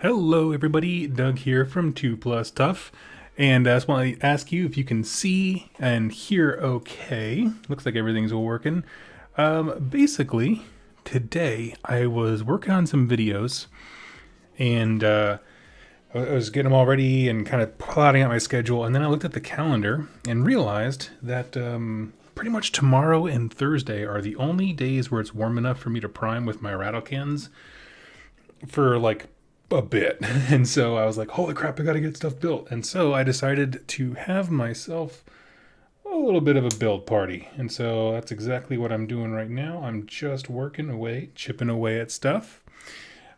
Hello everybody, Doug here from 2 Plus Tough, and I just want to ask you if you can see and hear okay. Looks like everything's all working. Basically, today I was working on some videos, and I was getting them all ready and kind of plotting out my schedule, and then I looked at the calendar and realized that pretty much tomorrow and Thursday are the only days where it's warm enough for me to prime with my rattle cans for like a bit. And so I was like, holy crap, I gotta get stuff built. And so I decided to have myself a little bit of a build party. And so that's exactly what I'm doing right now. I'm just working away, chipping away at stuff.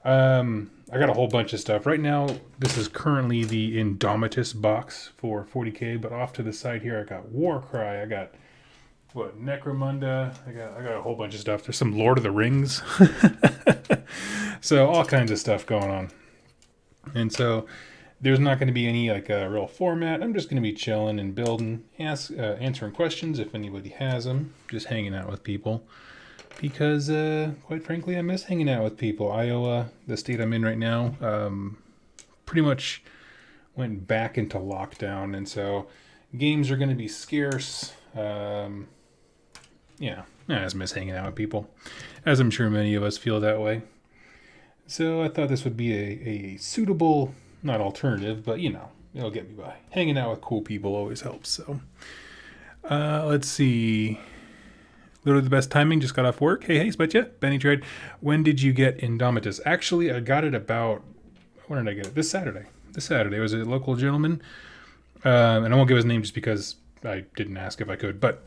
I got a whole bunch of stuff. Right now, this is currently the Indomitus box for 40k, but off to the side here, I got Warcry, I got Necromunda. I got a whole bunch of stuff. There's some Lord of the Rings. So all kinds of stuff going on. And so there's not going to be any like a real format. I'm just going to be chilling and building, answering questions if anybody has them, just hanging out with people. Because quite frankly, I miss hanging out with people. Iowa, the state I'm in right now, pretty much went back into lockdown, and so games are going to be scarce. Yeah, I just miss hanging out with people, as I'm sure many of us feel that way. So I thought this would be a suitable, not alternative, but it'll get me by. Hanging out with cool people always helps. So let's see. Literally the best timing, just got off work. Hey, Spetya, Benny Trade. When did you get Indomitus? Actually, I got it about, when did I get it? This Saturday. It was a local gentleman. And I won't give his name just because I didn't ask if I could, but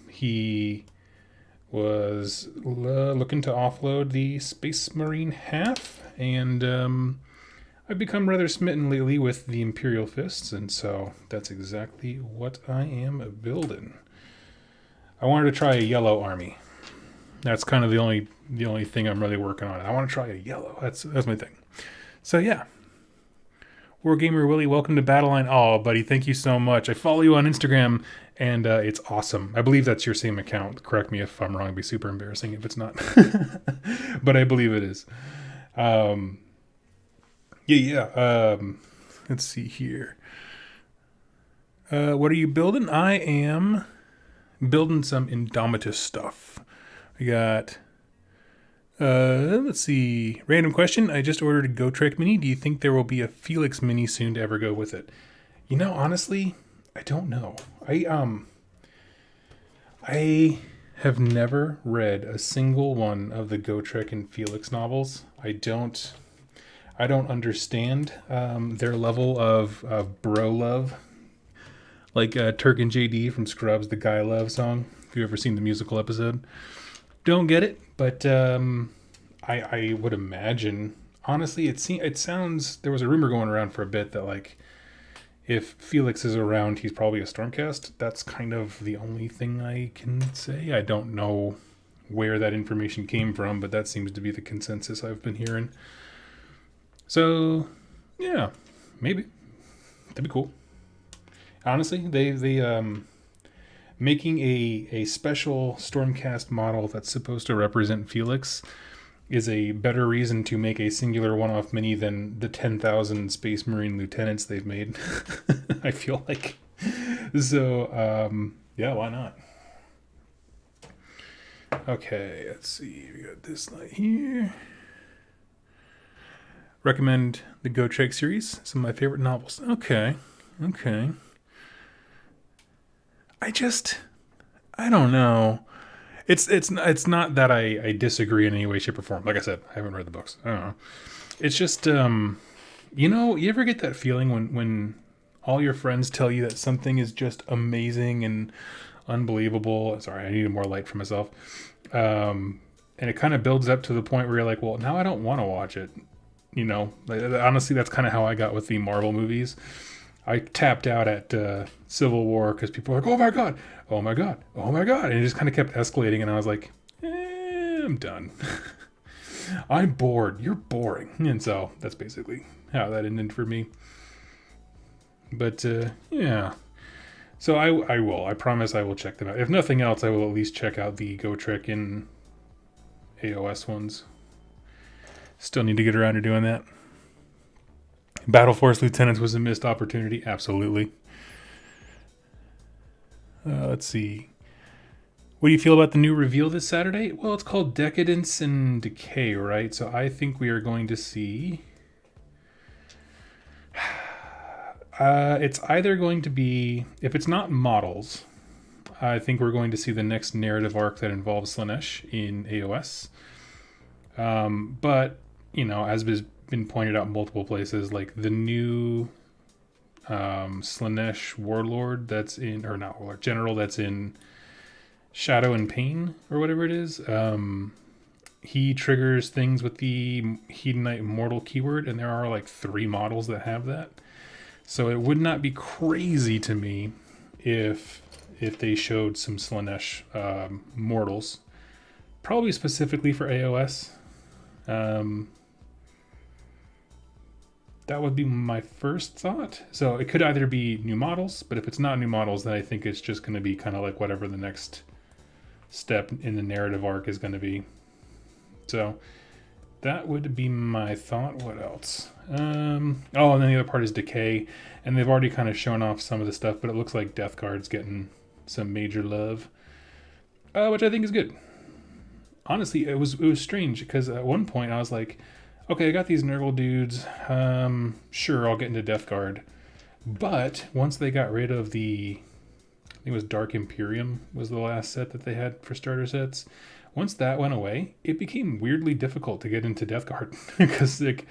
he was looking to offload the Space Marine half, and I've become rather smitten lately with the Imperial Fists, and so that's exactly what I am building. I wanted to try a yellow army. That's kind of the only thing I'm really working on. I want to try a yellow. That's my thing. So yeah. Wargamer Willie, welcome to Battleline. Oh, buddy, thank you so much. I follow you on Instagram, and it's awesome. I believe that's your same account. Correct me if I'm wrong. It'd be super embarrassing if it's not. But I believe it is. Let's see here. What are you building? I am building some Indomitus stuff. I got... let's see. Random question. I just ordered a Go Trek Mini. Do you think there will be a Felix Mini soon to ever go with it? Honestly, I don't know. I have never read a single one of the Go Trek and Felix novels. I don't understand their level of bro love. Like Turk and JD from Scrubs, the Guy Love song. If you've ever seen the musical episode. Don't get it, but I would imagine, honestly, it sounds, there was a rumor going around for a bit that like if Felix is around, he's probably a Stormcast. That's kind of the only thing I can say. I don't know where that information came from, but that seems to be the consensus I've been hearing. So yeah, maybe that'd be cool. Honestly, they making a special Stormcast model that's supposed to represent Felix is a better reason to make a singular one-off mini than the 10,000 Space Marine lieutenants they've made. I feel like. So, yeah, why not? Okay, let's see. We got this light here. Recommend the Go Trek series. Some of my favorite novels. Okay. I don't know. It's not that I disagree in any way, shape, or form. Like I said, I haven't read the books. I don't know. It's just, you ever get that feeling when all your friends tell you that something is just amazing and unbelievable? Sorry, I needed more light for myself. And it kind of builds up to the point where you're like, well, now I don't want to watch it. Honestly, that's kind of how I got with the Marvel movies. I tapped out at Civil War because people were like, oh my god, and it just kind of kept escalating, and I was like, I'm done. I'm bored. You're boring. And so that's basically how that ended for me. But yeah. So I promise I will check them out. If nothing else, I will at least check out the Go Trek and AOS ones. Still need to get around to doing that. Battle Force Lieutenants was a missed opportunity. Absolutely. Let's see. What do you feel about the new reveal this Saturday? Well, it's called Decadence and Decay, right? So I think we are going to see... it's either going to be... If it's not models, I think we're going to see the next narrative arc that involves Slaanesh in AOS. But, you know, as has been pointed out in multiple places, like the new Slaanesh Warlord that's in... Or not Warlord, General that's in... Shadow and Pain or whatever it is, he triggers things with the Hedonite Immortal keyword, and there are like 3 models that have that. So it would not be crazy to me if they showed some Slaanesh mortals, probably specifically for AOS. That would be my first thought. So it could either be new models, but if it's not new models, then I think it's just going to be kind of like whatever the next step in the narrative arc is going to be. So that would be my thought. What else? And then the other part is Decay, and they've already kind of shown off some of the stuff, but it looks like Death Guard's getting some major love, which I think is good. Honestly, it was strange because at one point I was like, okay, I got these Nurgle dudes. Sure, I'll get into Death Guard, but once they got rid of the... I think it was Dark Imperium was the last set that they had for starter sets. Once that went away, it became weirdly difficult to get into Death Guard because like,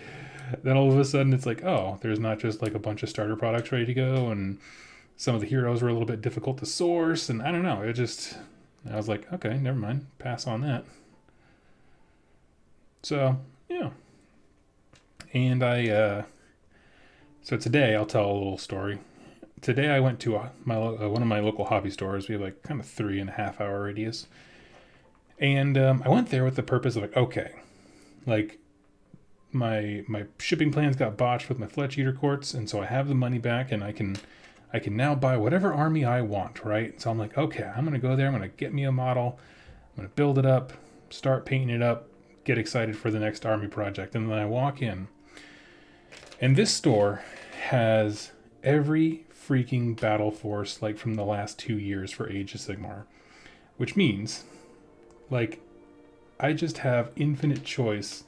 then all of a sudden it's like, oh, there's not just like a bunch of starter products ready to go, and some of the heroes were a little bit difficult to source, and I don't know. I was like, okay, never mind, pass on that. So yeah, and so today I'll tell a little story. Today I went to one of my local hobby stores. We have like kind of 3.5 hour radius. And I went there with the purpose of like, okay, like my shipping plans got botched with my Fletch Eater Courts, and so I have the money back, and I can now buy whatever army I want, right? So I'm like, okay, I'm going to go there, I'm going to get me a model, I'm going to build it up, start painting it up, get excited for the next army project. And then I walk in, and this store has every freaking battle force like from the last 2 years for Age of Sigmar, which means like I just have infinite choice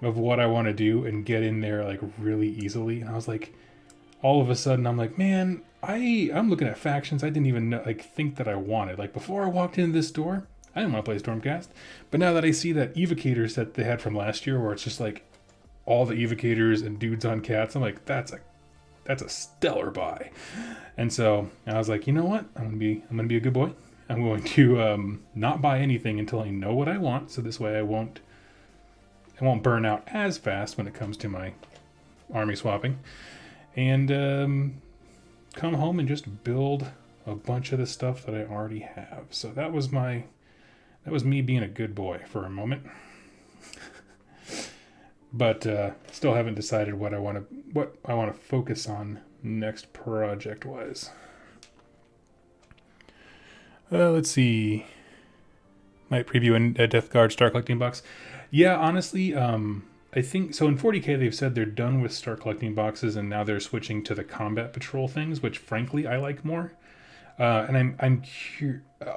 of what I want to do and get in there like really easily. And I was like, all of a sudden I'm like, man, I'm looking at factions I didn't even know, like think that I wanted. Like before I walked into this store, I didn't want to play Stormcast, but now that I see that Evocators that they had from last year, where it's just like all the Evocators and dudes on cats, I'm like, that's a stellar buy. And so I was like, you know what? I'm gonna be a good boy. I'm going to not buy anything until I know what I want. So this way I won't burn out as fast when it comes to my army swapping, and come home and just build a bunch of the stuff that I already have. So that was me being a good boy for a moment. But still haven't decided what I want to focus on next project wise. Let's see. Might preview a Death Guard Star Collecting box. Yeah, honestly, I think so. In 40K, they've said they're done with Star Collecting boxes, and now they're switching to the Combat Patrol things, which frankly I like more. And I'm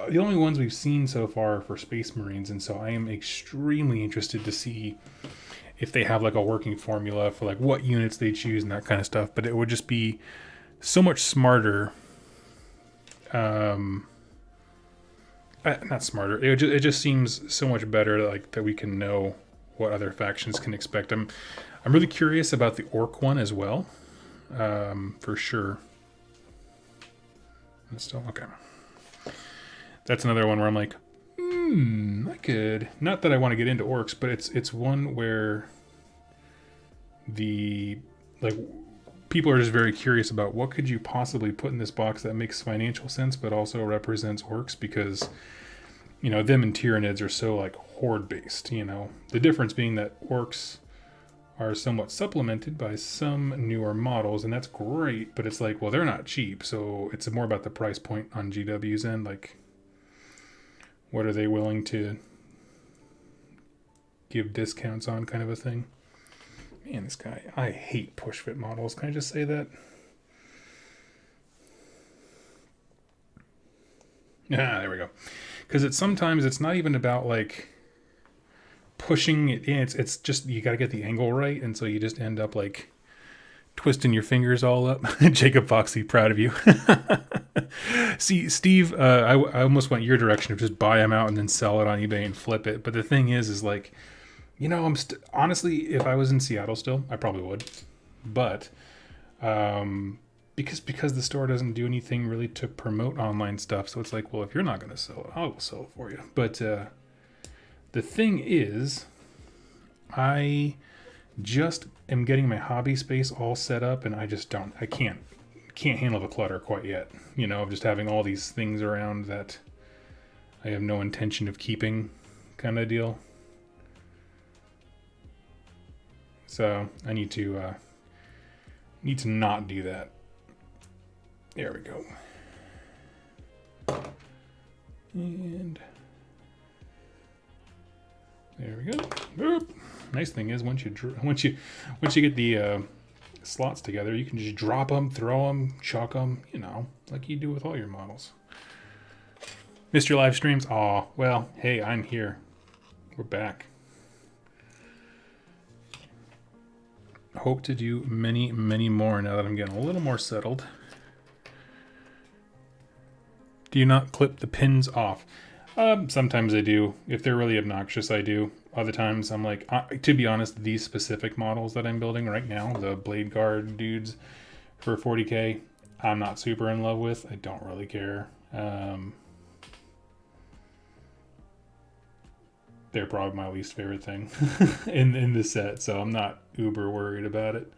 the only ones we've seen so far are for Space Marines, and so I am extremely interested to see if they have like a working formula for like what units they choose and that kind of stuff. But it would just be so much smarter. Not smarter. It just seems so much better like that we can know what other factions can expect. I'm really curious about the Orc one as well, for sure. That's still okay. That's another one where I'm like, I could. Not that I want to get into orcs, but it's one where the people are just very curious about what could you possibly put in this box that makes financial sense, but also represents orcs, because them and Tyranids are so like horde based. The difference being that orcs are somewhat supplemented by some newer models, and that's great. But it's like, well, they're not cheap, so it's more about the price point on GW's end. Like, what are they willing to give discounts on, kind of a thing. Man, this guy, I hate push fit models. Can I just say that? Yeah, there we go. Because sometimes it's not even about like pushing it in. It's just you got to get the angle right, and so you just end up like twisting your fingers all up. Jacob Foxy, proud of you. See, Steve, I almost went your direction of just buy them out and then sell it on eBay and flip it. But the thing is like, you know, honestly, if I was in Seattle still, I probably would. But because the store doesn't do anything really to promote online stuff, so it's like, well, if you're not going to sell it, I will sell it for you. But the thing is, I just am getting my hobby space all set up, and I can't handle the clutter quite yet. You know, of just having all these things around that I have no intention of keeping, kind of deal. So I need to not do that. There we go. And there we go. Boop. Nice thing is once you get the slots together, you can just drop them, throw them, chuck them, you know, like you do with all your models. Missed your live streams? Aw, well, hey, I'm here. We're back. Hope to do many, many more now that I'm getting a little more settled. Do you not clip the pins off? Sometimes I do. If they're really obnoxious, I do. Other times I'm like, to be honest, these specific models that I'm building right now, the Blade Guard dudes for 40K, I'm not super in love with. I don't really care. They're probably my least favorite thing in the set, so I'm not uber worried about it.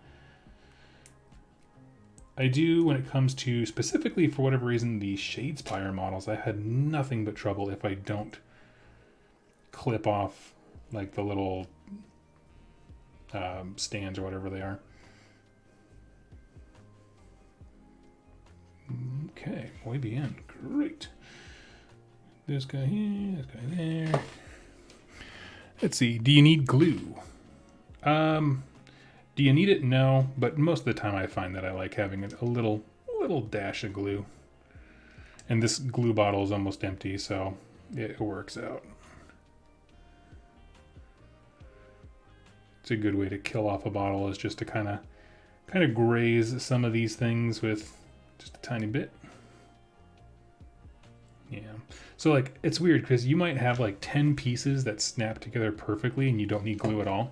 I do, when it comes to, specifically for whatever reason, the Shadespire models, I had nothing but trouble if I don't clip off like the little stands or whatever they are. Okay, way beyond. Great. This guy here, this guy there. Let's see, do you need glue? Do you need it? No, but most of the time I find that I like having a little dash of glue. And this glue bottle is almost empty, so it works out. It's a good way to kill off a bottle, is just to kind of graze some of these things with just a tiny bit. Yeah. So like, it's weird because you might have like 10 pieces that snap together perfectly and you don't need glue at all.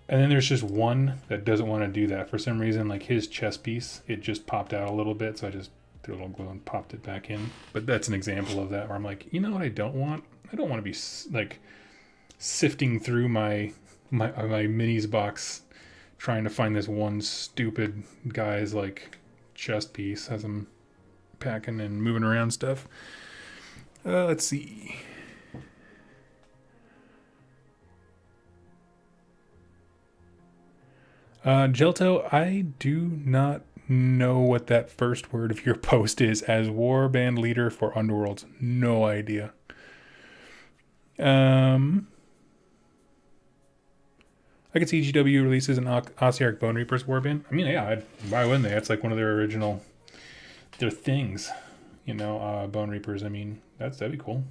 And then there's just one that doesn't want to do that. For some reason, like his chest piece, it just popped out a little bit. So I just threw a little glue and popped it back in. But that's an example of that where I'm like, you know what I don't want? I don't want to be like sifting through my minis box trying to find this one stupid guy's like chest piece as I'm packing and moving around stuff. Let's see. Gelto, I do not know what that first word of your post is. As warband leader for Underworlds, no idea. I could see GW releases an Ossiarch Bone Reapers warband. I mean, yeah, why wouldn't they? It's like one of their original, their things, you know. Bone Reapers. I mean, that'd be cool.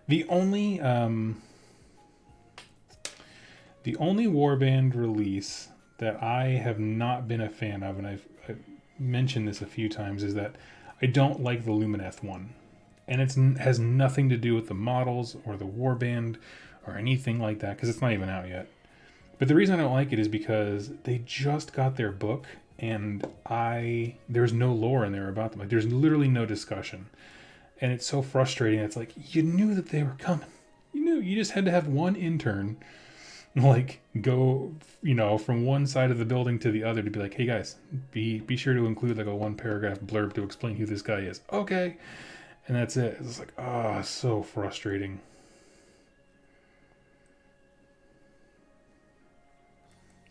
The only warband release that I have not been a fan of, and I've mentioned this a few times, is that I don't like the Lumineth one. And it has nothing to do with the models or the warband or anything like that, because it's not even out yet. But the reason I don't like it is because they just got their book, and there's no lore in there about them. Like, there's literally no discussion. And it's so frustrating. It's like, you knew that they were coming. You knew. You just had to have one intern like go, you know, from one side of the building to the other to be like, hey guys, be sure to include like a 1-paragraph blurb to explain who this guy is. Okay. And that's it. It's like, so frustrating.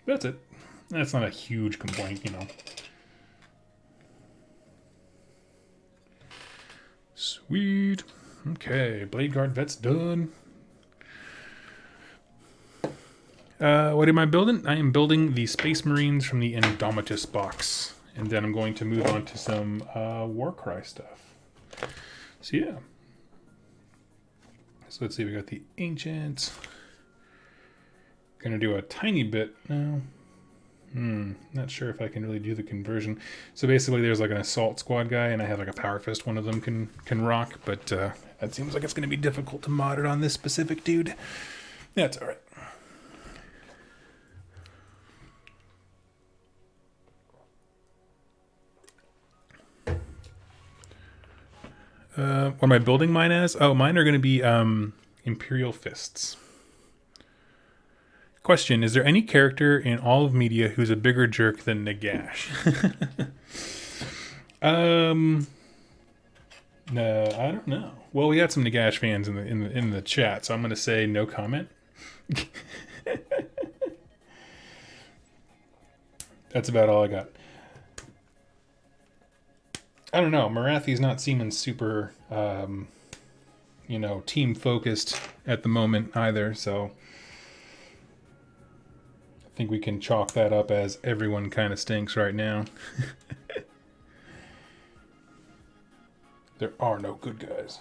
That's it. That's not a huge complaint, you know. Sweet. Okay, Blade Guard vet's done. What am I building? I am building the Space Marines from the Indomitus box. And then I'm going to move on to some Warcry stuff. So yeah. So let's see, we got the Ancients. Gonna do a tiny bit now. Not sure if I can really do the conversion. So basically there's like an assault squad guy and I have like a power fist one of them can rock, but that seems like it's gonna be difficult to mod it on this specific dude. That's alright. What am I building mine as? Oh, mine are gonna be Imperial Fists. Question, is there any character in all of media who's a bigger jerk than Nagash? No, I don't know. Well, we got some Nagash fans in the chat, so I'm going to say no comment. That's about all I got. I don't know. Marathi's not seeming super, team focused at the moment either, so I think we can chalk that up as everyone kind of stinks right now. There are no good guys.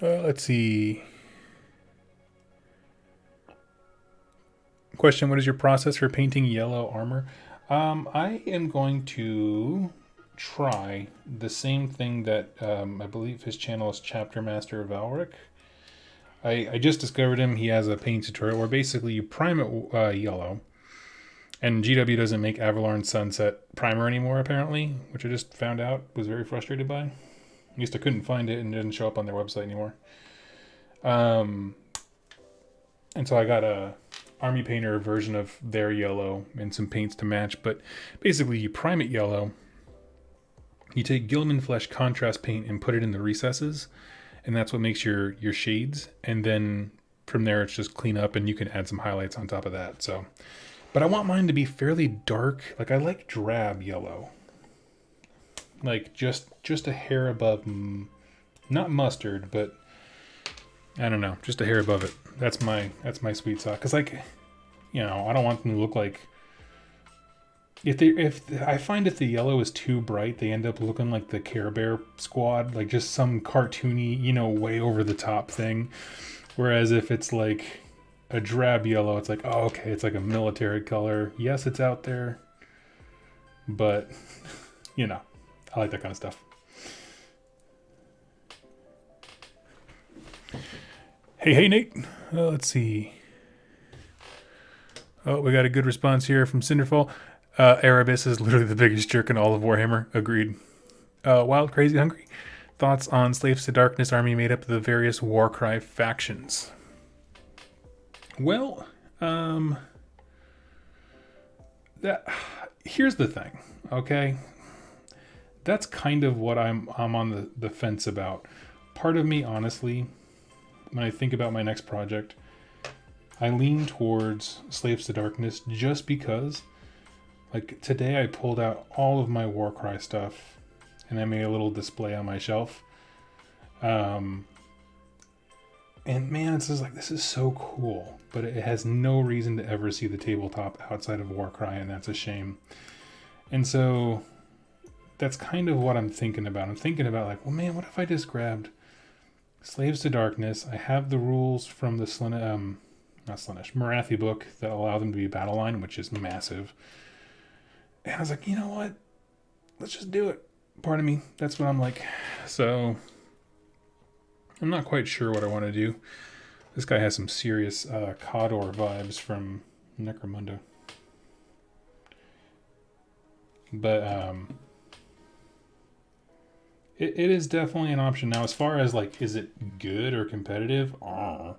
Let's see. Question, what is your process for painting yellow armor? I am going to try the same thing that I believe his channel is Chapter Master Valric. I just discovered him. He has a paint tutorial where basically you prime it yellow. And GW doesn't make Avalorn Sunset primer anymore, apparently, which I just found out, was very frustrated by. At least I couldn't find it and it didn't show up on their website anymore. And so I got a Army Painter version of their yellow and some paints to match. But basically you prime it yellow. You take Gilman Flesh contrast paint and put it in the recesses. And that's what makes your shades. And then from there it's just clean up and you can add some highlights on top of that. So, but I want mine to be fairly dark. Like I like drab yellow. Like just a hair above, not mustard, but I don't know, just a hair above it. That's my sweet spot. Cause like, I don't want them to look like, if I find if the yellow is too bright, they end up looking like the Care Bear squad, like just some cartoony, way over the top thing. Whereas if it's like a drab yellow, it's like, oh, okay, it's like a military color. Yes, it's out there, but I like that kind of stuff. Hey, Nate. Let's see. Oh, we got a good response here from Cinderfall. Erebus is literally the biggest jerk in all of Warhammer. Agreed. Wild, Crazy, Hungry. Thoughts on Slaves to Darkness army made up of the various Warcry factions? Well, here's the thing, okay? That's kind of what I'm on the fence about. Part of me, honestly, when I think about my next project, I lean towards Slaves to Darkness just because, like, today I pulled out all of my Warcry stuff and I made a little display on my shelf. And man, it's just like, this is so cool, but it has no reason to ever see the tabletop outside of Warcry, and that's a shame. And so that's kind of what I'm thinking about. I'm thinking about like, well, man, what if I just grabbed Slaves to Darkness? I have the rules from the Marathi book that allow them to be battle line, which is massive. And I was like, you know what? Let's just do it. Part of me, that's what I'm like. So I'm not quite sure what I want to do. This guy has some serious Cawdor vibes from Necromunda. But it is definitely an option. Now, as far as like, is it good or competitive? I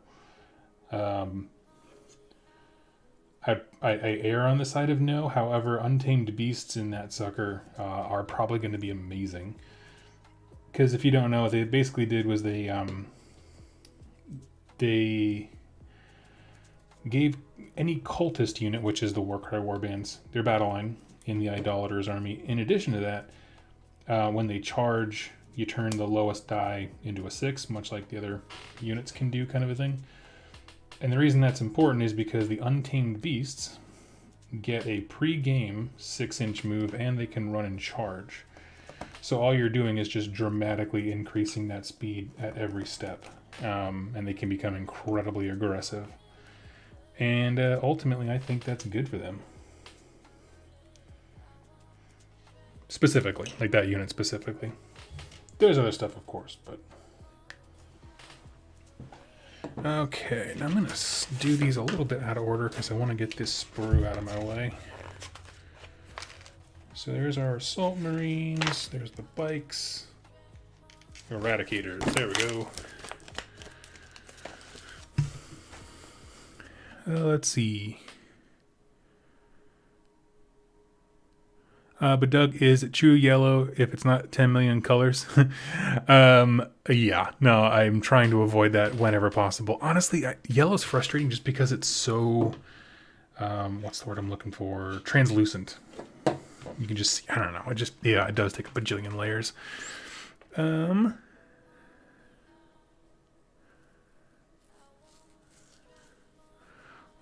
err on the side of no. However, Untamed Beasts in that sucker are probably going to be amazing. Because if you don't know, what they basically did was they gave any cultist unit, which is the Warcry warbands, their battle line in the Idolaters army. In addition to that, when they charge you turn the lowest die into a 6, much like the other units can do, kind of a thing. And the reason that's important is because the Untamed Beasts get a pre-game 6-inch move, and they can run and charge. So all you're doing is just dramatically increasing that speed at every step. And they can become incredibly aggressive. And ultimately, I think that's good for them. Specifically, like that unit specifically. There's other stuff, of course, but... Okay, now I'm going to do these a little bit out of order because I want to get this sprue out of my way. So there's our Assault Marines, there's the bikes, Eradicators, there we go. Let's see. But Doug, is it true yellow if it's not 10 million colors? Yeah, no, I'm trying to avoid that whenever possible. Honestly, yellow's frustrating just because it's so, what's the word I'm looking for? Translucent. You can just see, I don't know, it does take a bajillion layers.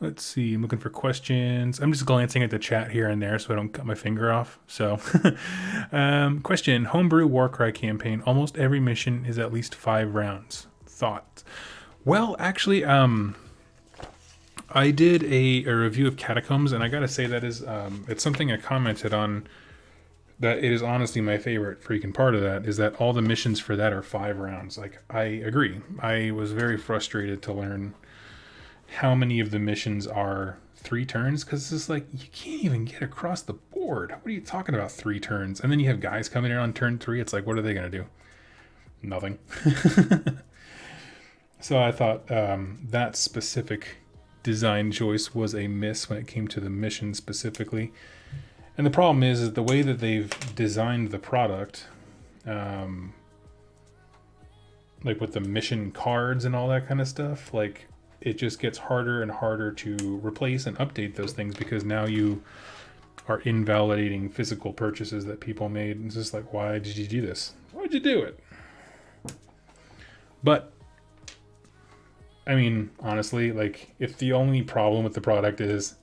Let's see, I'm looking for questions. I'm just glancing at the chat here and there so I don't cut my finger off. So, question, Homebrew Warcry campaign. Almost every mission is at least 5 rounds. Thoughts? Well, actually, I did a review of Catacombs, and I gotta say that is, it's something I commented on, that it is honestly my favorite freaking part of that, is that all the missions for that are 5 rounds. Like, I agree. I was very frustrated to learn how many of the missions are 3 turns, because it's just like, you can't even get across the board. What are you talking about, 3 turns? And then you have guys coming in on turn 3. It's like, what are they going to do? Nothing. So I thought that specific design choice was a miss when it came to the mission specifically. And the problem is the way that they've designed the product, like with the mission cards and all that kind of stuff, like, it just gets harder and harder to replace and update those things, because now you are invalidating physical purchases that people made. It's just like, why did you do this? Why'd you do it? But, I mean, honestly, like, if the only problem with the product is,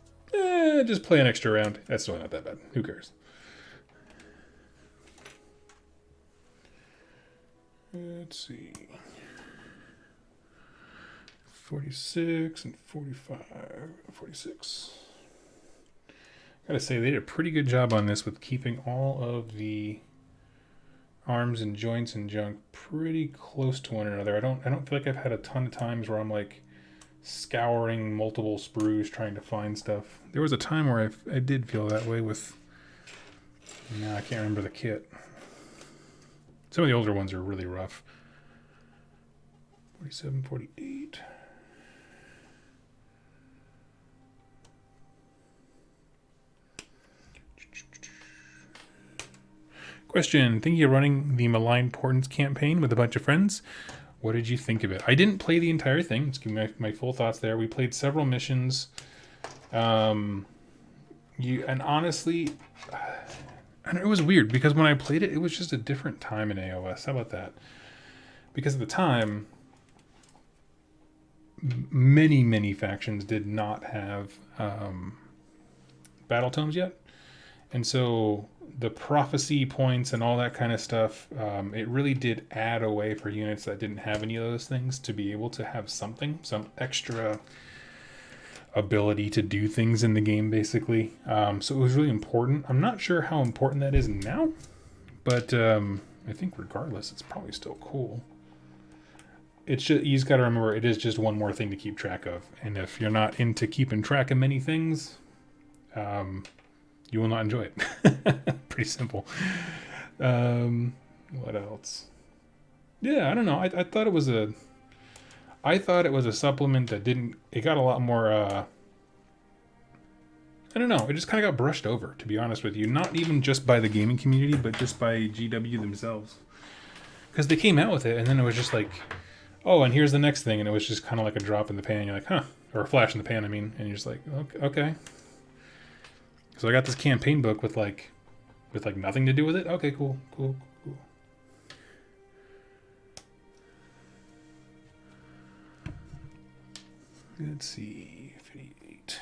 just play an extra round, that's still not that bad. Who cares? Let's see. 46 and 45, 46. Gotta say, they did a pretty good job on this with keeping all of the arms and joints and junk pretty close to one another. I don't feel like I've had a ton of times where I'm like scouring multiple sprues trying to find stuff. There was a time where I did feel that way with, I can't remember the kit. Some of the older ones are really rough. 47, 48. Question, thinking of running the Malign Portents campaign with a bunch of friends. What did you think of it? I didn't play the entire thing. Just give me my full thoughts there. We played several missions. And honestly, it was weird because when I played it, it was just a different time in AOS. How about that? Because at the time, many factions did not have battle tomes yet. And so the prophecy points and all that kind of stuff, it really did add a way for units that didn't have any of those things to be able to have some extra ability to do things in the game, basically. So it was really important. I'm not sure how important that is now, but I think regardless, it's probably still cool. It's just, you just got to remember, it is just one more thing to keep track of. And if you're not into keeping track of many things, you will not enjoy it. Pretty simple. What else? Yeah, I don't know. I thought it was a supplement that didn't. It got a lot more. I don't know. It just kind of got brushed over, to be honest with you. Not even just by the gaming community, but just by GW themselves. Because they came out with it, and then it was just like, oh, and here's the next thing, and it was just kind of like a drop in the pan. You're like, huh, or a flash in the pan. I mean, and you're just like, okay. So I got this campaign book with like nothing to do with it. Okay, cool. Let's see, 58.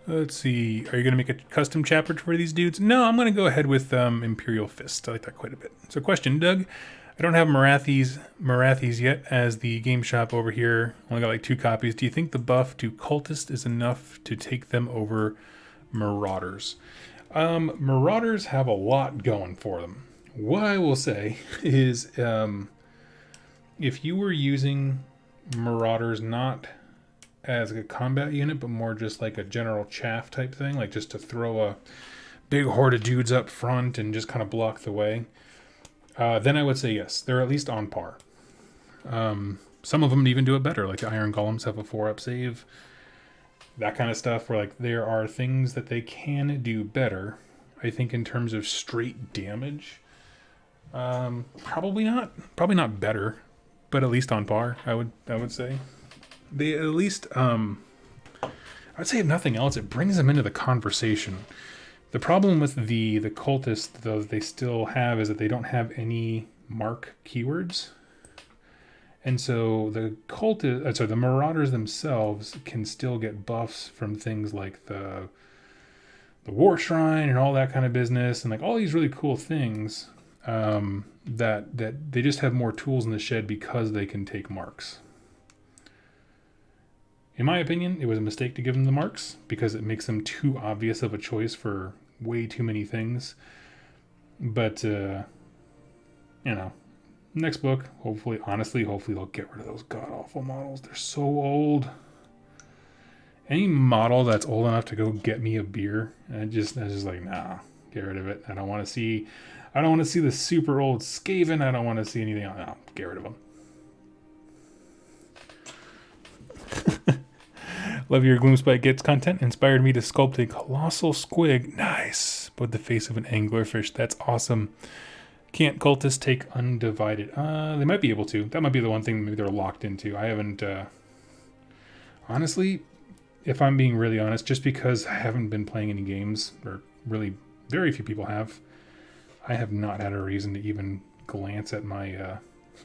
Let's see. Are you going to make a custom chapter for these dudes? No, I'm going to go ahead with Imperial Fists. I like that quite a bit. So question, Doug. I don't have Marathis yet as the game shop over here. Only got like 2 copies. Do you think the buff to Cultist is enough to take them over Marauders? Marauders have a lot going for them. What I will say is if you were using Marauders not as a combat unit, but more just like a general chaff type thing, like just to throw a big horde of dudes up front and just kind of block the way, then I would say yes, they're at least on par. Some of them even do it better, like the Iron Golems have a 4-up save, that kind of stuff, where like there are things that they can do better. I think in terms of straight damage, probably not better, but at least on par, I would say. They at least, I'd say if nothing else, it brings them into the conversation. The problem with the cultists, though, they still have is that they don't have any mark keywords. And so the Marauders themselves can still get buffs from things like the War Shrine and all that kind of business, and like all these really cool things that they just have more tools in the shed because they can take marks. In my opinion, it was a mistake to give them the marks because it makes them too obvious of a choice for way too many things. But, next book, hopefully they'll get rid of those god-awful models. They're so old. Any model that's old enough to go get me a beer, I was just like, nah, get rid of it. I don't want to see the super old Skaven. I don't want to see anything else. No, get rid of them. Love your Gloomspite Gets content. Inspired me to sculpt a colossal squig. Nice. With the face of an anglerfish. That's awesome. Can't cultists take undivided? They might be able to. That might be the one thing maybe they're locked into. I haven't... honestly, if I'm being really honest, just because I haven't been playing any games, or really very few people have, I have not had a reason to even glance at my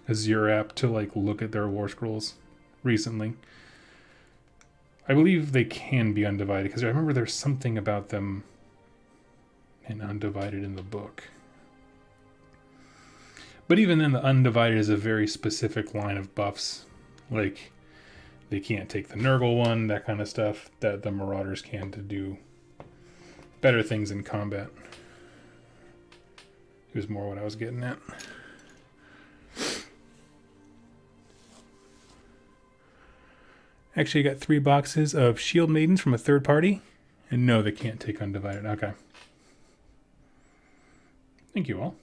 Azure app to like look at their War Scrolls recently. I believe they can be undivided, because I remember there's something about them in undivided in the book. But even then, the undivided is a very specific line of buffs. Like, they can't take the Nurgle one, that kind of stuff, that the Marauders can to do better things in combat. It was more what I was getting at. Actually, I got 3 boxes of Shield Maidens from a third party. And no, they can't take undivided. Okay. Thank you all.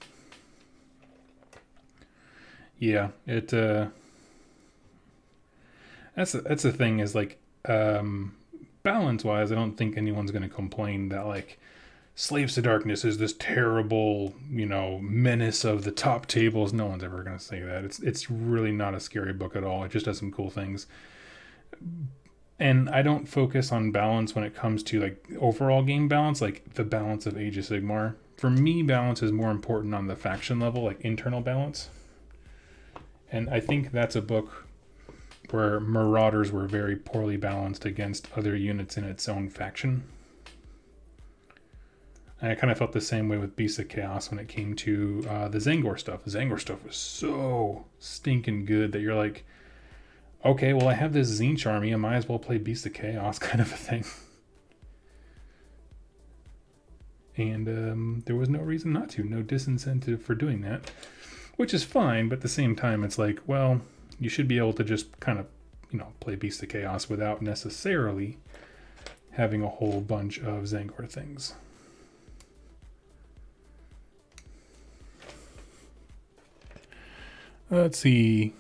Yeah, that's the thing is like, balance-wise, I don't think anyone's going to complain that like Slaves to Darkness is this terrible, menace of the top tables. No one's ever going to say that. It's really not a scary book at all. It just does some cool things. And I don't focus on balance when it comes to like overall game balance, like the balance of Age of Sigmar. For me, balance is more important on the faction level, like internal balance. And I think that's a book where Marauders were very poorly balanced against other units in its own faction. And I kind of felt the same way with Beasts of Chaos when it came to the Zangor stuff. The Zangor stuff was so stinking good that you're like, okay, well, I have this Tzeentch army. I might as well play Beast of Chaos kind of a thing. And there was no reason not to. No disincentive for doing that. Which is fine, but at the same time, it's like, well, you should be able to just kind of, play Beast of Chaos without necessarily having a whole bunch of Zangor things. Let's see.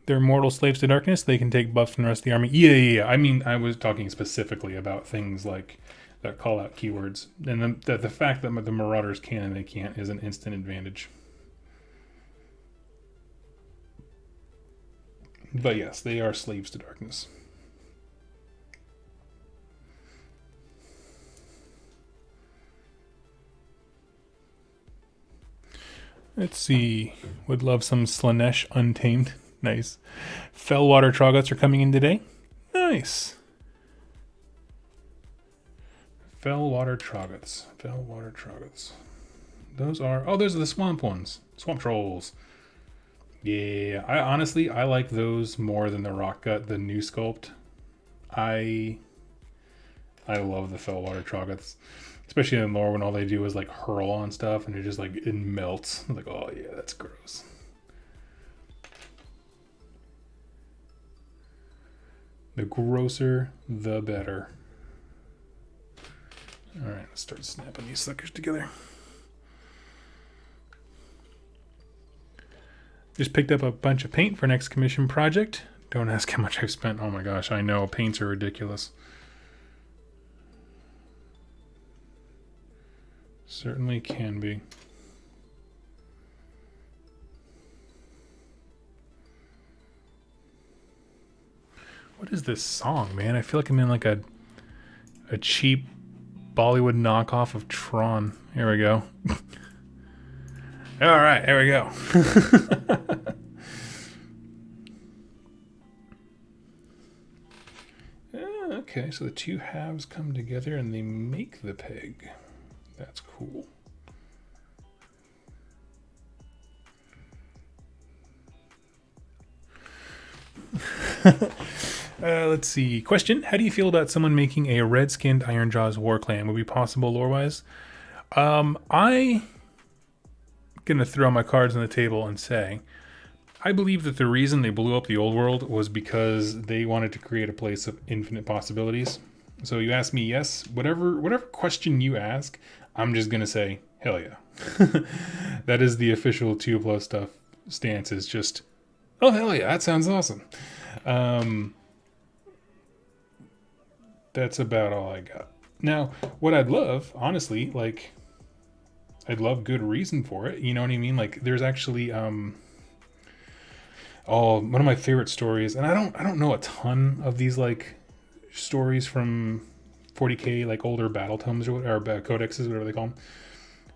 They're mortal slaves to darkness. They can take buffs from the rest of the army. Yeah. I mean, I was talking specifically about things like that call out keywords. And the fact that the Marauders can and they can't is an instant advantage. But yes, they are slaves to darkness. Let's see. Would love some Slanesh Untamed. Nice. Fellwater Troglodytes are coming in today. Nice. Fellwater Troglodytes. Fellwater Troglodytes. Those are... Oh, those are the swamp ones. Swamp trolls. Yeah. I like those more than the rock gut, the new sculpt. I love the Fellwater Troglodytes. Especially in lore when all they do is like hurl on stuff and it just like it melts. I'm like, oh yeah, that's gross. The grosser, the better. All right, let's start snapping these suckers together. Just picked up a bunch of paint for next commission project. Don't ask how much I've spent. Oh my gosh, I know paints are ridiculous. Certainly can be. What is this song, man? I feel like I'm in like a cheap Bollywood knockoff of Tron. Here we go. All right, there we go. Okay, so the two halves come together and they make the peg. That's cool. Let's see. Question: how do you feel about someone making a red-skinned Ironjawz war clan? Would it be possible lore-wise? I gonna throw my cards on the table and say I believe that the reason they blew up the old world was because they wanted to create a place of infinite possibilities. So you ask me, yes, whatever question you ask, I'm just gonna say hell yeah. That is the official 2+ stuff stance, is just, oh hell yeah, that sounds awesome. That's about all I got. Now, what I'd love, honestly, like, I'd love good reason for it. You know what I mean? Like, there's actually, one of my favorite stories, and I don't know a ton of these like stories from 40k, like older battle tomes or codexes, whatever they call them.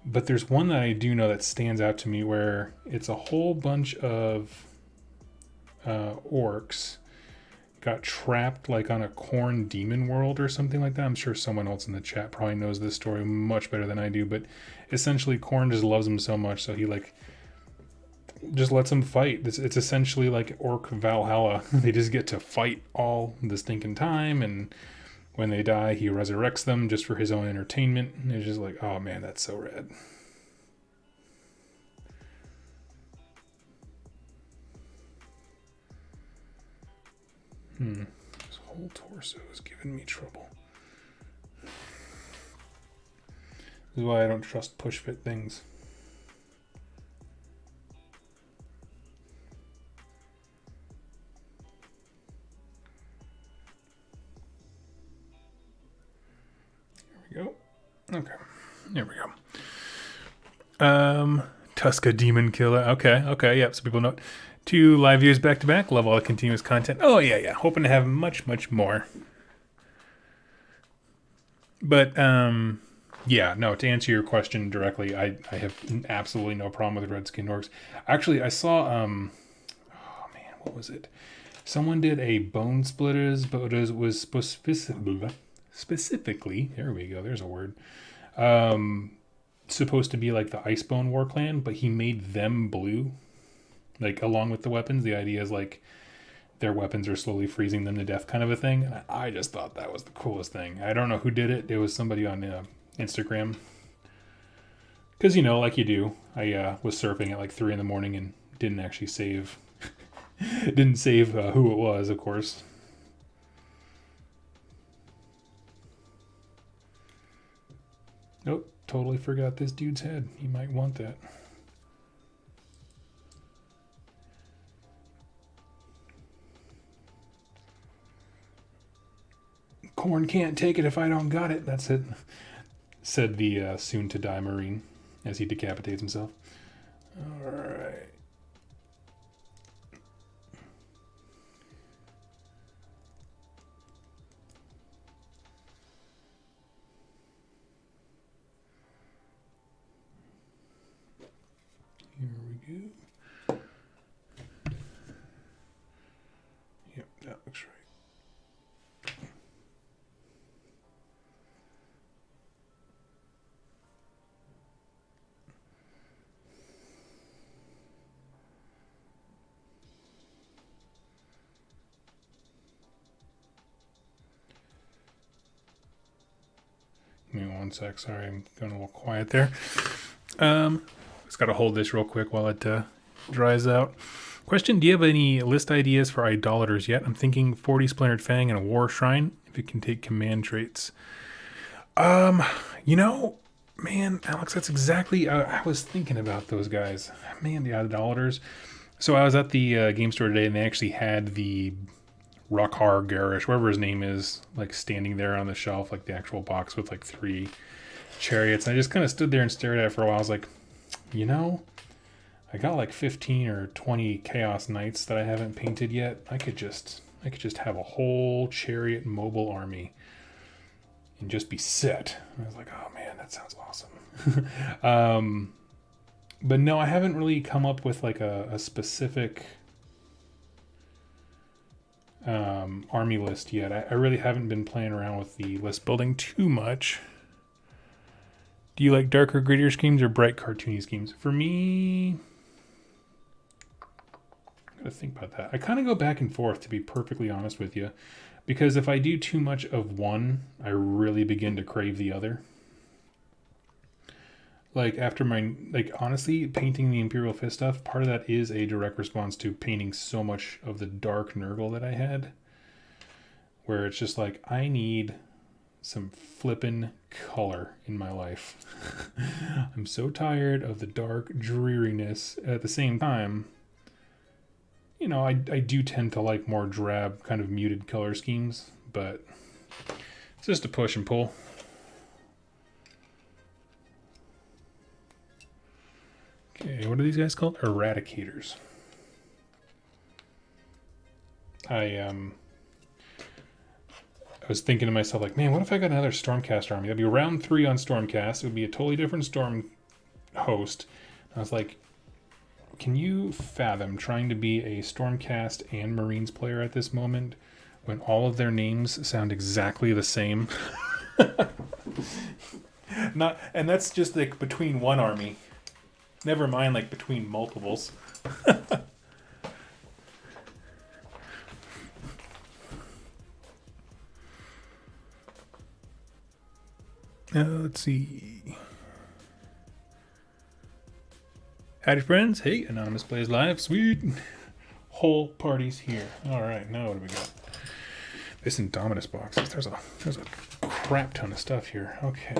But there's one that I do know that stands out to me, where it's a whole bunch of orcs got trapped like on a corn demon world or something like that. I'm sure someone else in the chat probably knows this story much better than I do, but essentially Corn just loves them so much, so he like just lets them fight. It's essentially like Orc Valhalla. They just get to fight all the stinking time, and when they die, he resurrects them just for his own entertainment. And it's just like, oh man, that's so rad. This whole torso is giving me trouble. This is why I don't trust push fit things. Here we go. Okay, there we go. Tuska Demon Killer. Okay, yep. So people know it. 2 live views back to back. Love all the continuous content. Oh yeah. Hoping to have much more. But yeah, no. To answer your question directly, I have absolutely no problem with red skin orcs. Actually, I saw oh man, what was it? Someone did a Bone Splitters, but it was specifically. There we go. There's a word. Supposed to be like the Icebone War Clan, but he made them blue. Like, along with the weapons, the idea is like their weapons are slowly freezing them to death, kind of a thing. And I just thought that was the coolest thing. I don't know who did it. It was somebody on Instagram. Because, you know, like you do, I was surfing at like 3 in the morning and didn't actually save. Didn't save who it was, of course. Nope, totally forgot this dude's head. He might want that. Corn can't take it if I don't got it. That's it, said the soon-to-die Marine as he decapitates himself. All right. Here go. Yep, that looks right. Give me one sec. Sorry, I'm going a little quiet there. Just got to hold this real quick while it dries out. Question, do you have any list ideas for idolaters yet? I'm thinking 40 Splintered Fang and a War Shrine, if it can take command traits. You know, man, Alex, that's exactly, I was thinking about those guys. Man, the idolaters. So I was at the game store today, and they actually had the Rokhar Garish, whatever his name is, like standing there on the shelf, like the actual box with like 3 chariots. And I just kind of stood there and stared at it for a while. I was like, you know, I got like 15 or 20 Chaos Knights that I haven't painted yet. I could just have a whole chariot mobile army and just be set. And I was like, oh man, that sounds awesome. But no, I haven't really come up with like a specific army list yet. I really haven't been playing around with the list building too much. Do you like darker, grittier schemes or bright, cartoony schemes? For me, I gotta think about that. I kind of go back and forth, to be perfectly honest with you, because if I do too much of one, I really begin to crave the other. Like after honestly, painting the Imperial Fist stuff, part of that is a direct response to painting so much of the dark Nurgle that I had, where it's just like, I need some flippin' color in my life. I'm so tired of the dark dreariness. At the same time, you know, I do tend to like more drab, kind of muted color schemes, but it's just a push and pull. Okay, what are these guys called? Eradicators. I was thinking to myself, like, man, what if I got another Stormcast army? That'd be round 3 on Stormcast. It would be a totally different Storm host. And I was like, can you fathom trying to be a Stormcast and Marines player at this moment when all of their names sound exactly the same? And that's just like between one army. Never mind like between multiples. Let's see. Howdy, friends. Hey, Anonymous Plays Live. Sweet. Whole party's here. All right, now what do we got? This Indominus box. There's a crap ton of stuff here. Okay.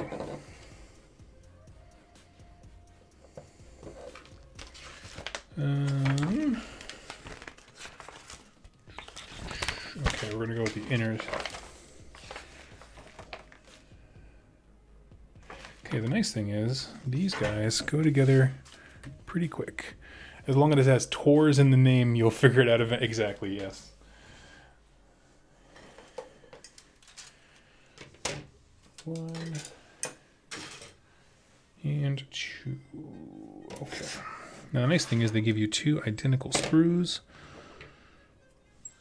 Okay, we're gonna go with the inners. Okay, the nice thing is these guys go together pretty quick. As long as it has Tors in the name, you'll figure it out exactly, yes. One and 2. Okay. Now the nice thing is they give you 2 identical sprues.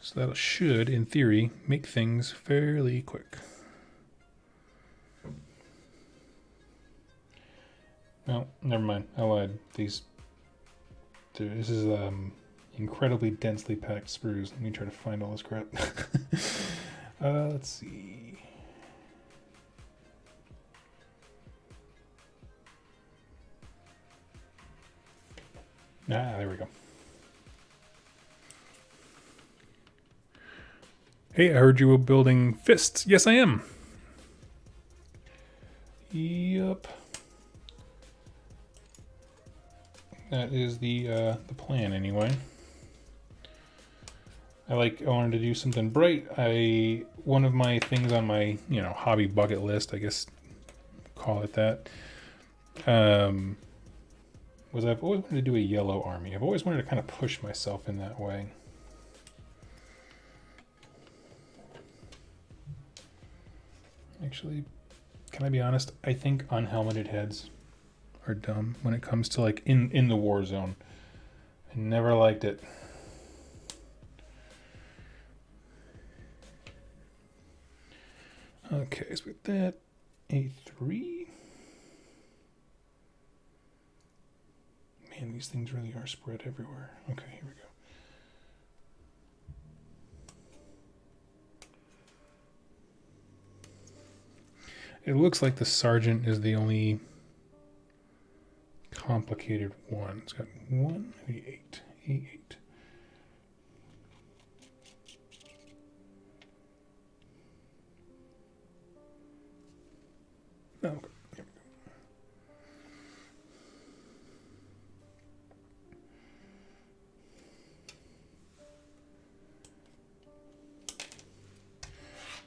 So that should, in theory, make things fairly quick. No, never mind. I lied. This is incredibly densely packed sprues. Let me try to find all this crap. Let's see. There we go. Hey, I heard you were building fists. Yes, I am. Yep. That is the plan anyway. I wanted to do something bright. One of my things on my, hobby bucket list, I guess, call it that, was I've always wanted to do a yellow army. I've always wanted to kind of push myself in that way. Actually, can I be honest? I think unhelmeted heads are dumb when it comes to in the war zone. I never liked it. Okay, so with that, A3. Man, these things really are spread everywhere. Okay, here we go. It looks like the sergeant is the only complicated one. It's got 1, 8, A8. Oh, okay.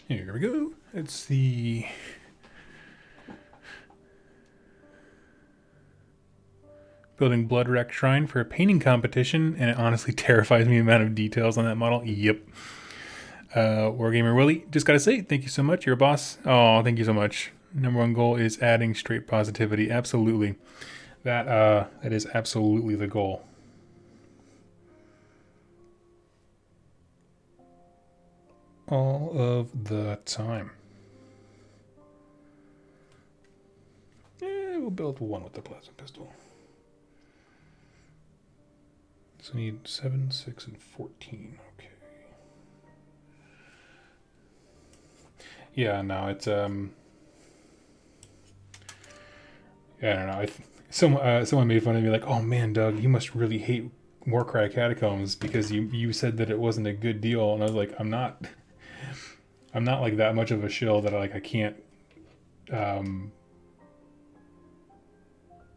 Here we go. Here we go. It's the building Bloodwreck Shrine for a painting competition, and it honestly terrifies me the amount of details on that model. Yep. Wargamer Willie, just gotta say, thank you so much. You're a boss. Oh, thank you so much. Number one goal is adding straight positivity. Absolutely. That is absolutely the goal. All of the time. We'll build one with the plasma pistol. So we need 7, 6, and 14. Okay. Yeah, no, it's yeah, I don't know. Someone made fun of me like, "Oh man, Doug, you must really hate Warcry Catacombs because you said that it wasn't a good deal." And I was like, I'm not like that much of a shill that I can't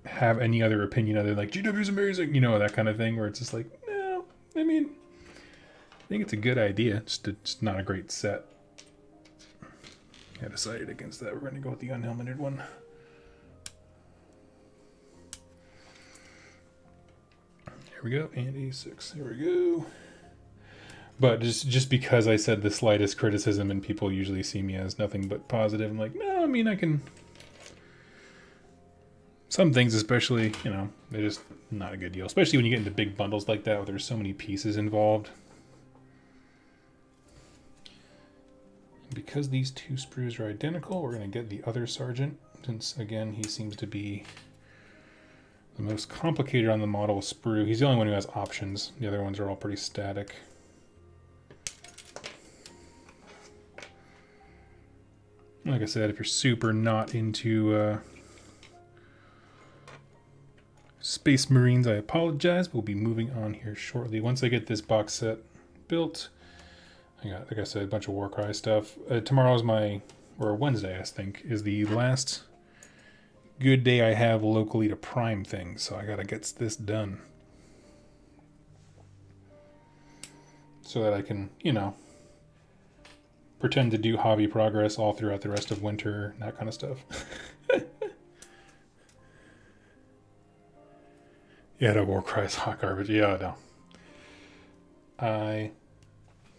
have any other opinion other than like GW's amazing, you know, that kind of thing, where it's just like, no, I mean, I think it's a good idea. It's not a great set. I decided against that. We're going to go with the unhelmeted one. Here we go, and A6. There we go. But just because I said the slightest criticism and people usually see me as nothing but positive, I'm like, no, I mean, I can... Some things, especially, you know, they're just not a good deal. Especially when you get into big bundles like that where there's so many pieces involved. Because these two sprues are identical, we're going to get the other sergeant. Since, again, he seems to be the most complicated on the model sprue. He's the only one who has options. The other ones are all pretty static. Like I said, if you're super not into Space Marines, I apologize. We'll be moving on here shortly. Once I get this box set built, I got, like I said, a bunch of Warcry stuff. Tomorrow's or Wednesday, I think, is the last good day I have locally to prime things. So I gotta get this done. So that I can, you know, pretend to do hobby progress all throughout the rest of winter, that kind of stuff. Yeah, the Warcry is hot garbage. Yeah, no. I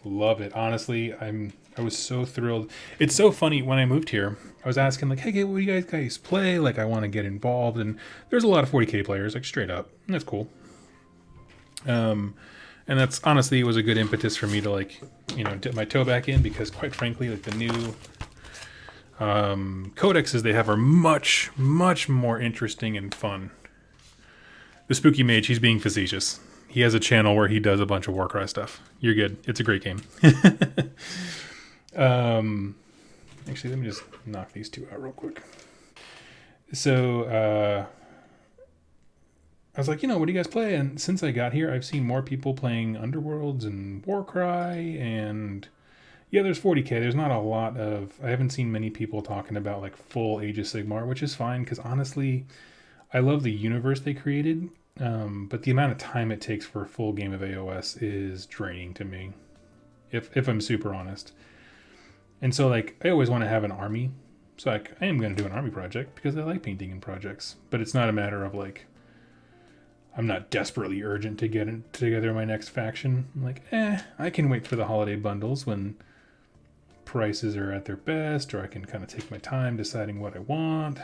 love it. Honestly, I was so thrilled. It's so funny, when I moved here, I was asking like, hey, what do you guys play? Like, I want to get involved, and there's a lot of 40k players, like straight up. And that's cool. And that's honestly, it was a good impetus for me to, like, you know, dip my toe back in, because quite frankly, like, the new codexes they have are much, much more interesting and fun. The Spooky Mage, he's being facetious. He has a channel where he does a bunch of Warcry stuff. You're good. It's a great game. Actually, let me just knock these two out real quick. So, I was like, you know, what do you guys play? And since I got here, I've seen more people playing Underworlds and Warcry, and yeah, there's 40k. There's not a lot of... I haven't seen many people talking about, like, full Age of Sigmar, which is fine, because honestly, I love the universe they created. But the amount of time it takes for a full game of AOS is draining to me, if I'm super honest. And so, like, I always want to have an army. So, like, I am going to do an army project because I like painting in projects. But it's not a matter of, like, I'm not desperately urgent to get together my next faction. I'm like, I can wait for the holiday bundles when prices are at their best, or I can kind of take my time deciding what I want.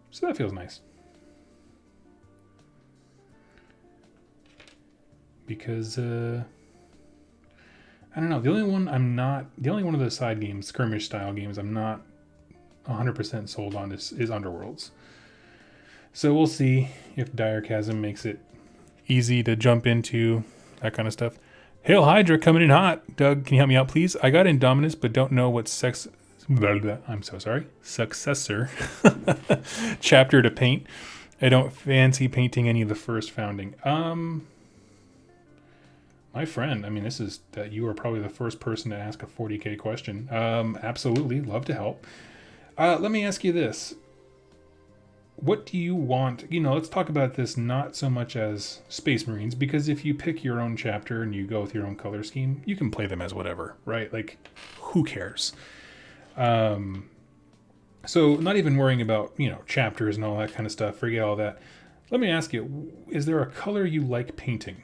So that feels nice. because I don't know. The only one of the side games, skirmish style games, I'm not 100% sold on is Underworlds. So we'll see if Dire Chasm makes it easy to jump into, that kind of stuff. Hail Hydra coming in hot. Doug, can you help me out, please? I got Indominus, but don't know what I'm so sorry. Successor chapter to paint. I don't fancy painting any of the first founding. My friend, I mean, this is that you are probably the first person to ask a 40K question. Absolutely, love to help. Let me ask you this. What do you want? Let's talk about this not so much as Space Marines, because if you pick your own chapter and you go with your own color scheme, you can play them as whatever, right? Like, who cares? So not even worrying about, chapters and all that kind of stuff. Forget all that. Let me ask you, is there a color you like painting?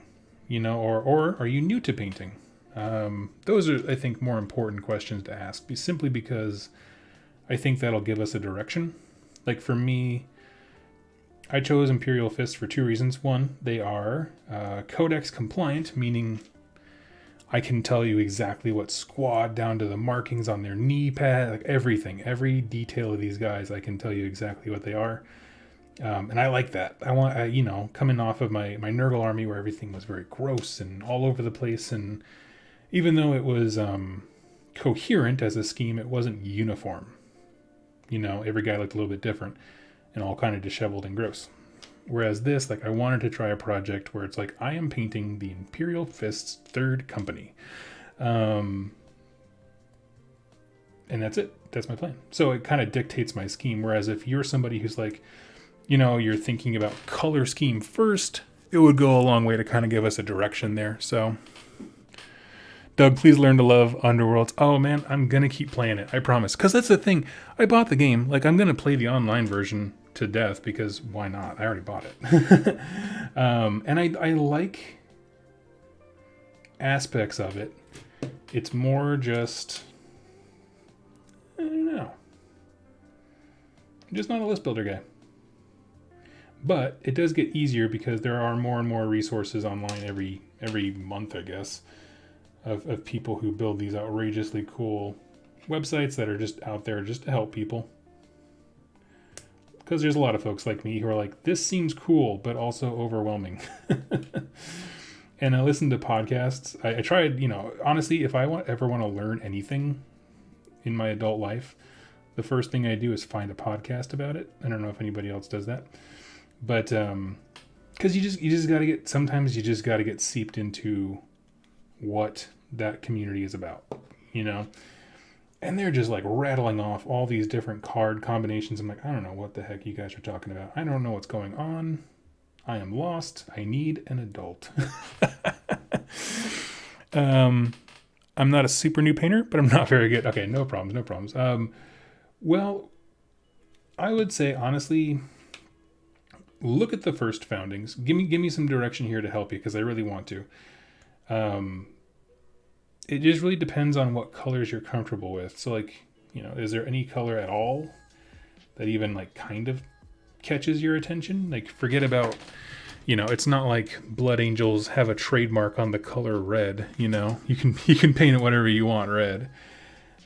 Or are you new to painting? Those are, I think, more important questions to ask, simply because I think that'll give us a direction. Like for me, I chose Imperial Fists for two reasons. One, they are Codex compliant, meaning I can tell you exactly what squad down to the markings on their knee pad, like everything, every detail of these guys, I can tell you exactly what they are. And I like that. I want, coming off of my Nurgle army where everything was very gross and all over the place. And even though it was coherent as a scheme, it wasn't uniform. Every guy looked a little bit different and all kind of disheveled and gross. Whereas this, I wanted to try a project where it's like, I am painting the Imperial Fists 3rd Company. And that's it. That's my plan. So it kind of dictates my scheme. Whereas if you're somebody who's like, you're thinking about color scheme first, it would go a long way to kind of give us a direction there. So, Doug, please learn to love Underworlds. Oh man, I'm going to keep playing it. I promise. Because that's the thing. I bought the game. I'm going to play the online version to death because why not? I already bought it. And I like aspects of it. It's more just, I don't know. I'm just not a list builder guy. But it does get easier because there are more and more resources online every month, I guess, of people who build these outrageously cool websites that are just out there just to help people. Because there's a lot of folks like me who are like, this seems cool, but also overwhelming. And I listen to podcasts. I tried, honestly, if I ever want to learn anything in my adult life, the first thing I do is find a podcast about it. I don't know if anybody else does that. But because you just got to get, sometimes you just got to get seeped into what that community is about, and they're just rattling off all these different card combinations. I'm like, I don't know what the heck you guys are talking about. I don't know what's going on. I am lost. I need an adult. I'm not a super new painter, but I'm not very good. Okay, no problems. Well, I would say honestly, look at the first foundings. Give me some direction here to help you because I really want to. It just really depends on what colors you're comfortable with. So is there any color at all that even kind of catches your attention? Forget about, it's not like Blood Angels have a trademark on the color red. You can paint it whatever you want red.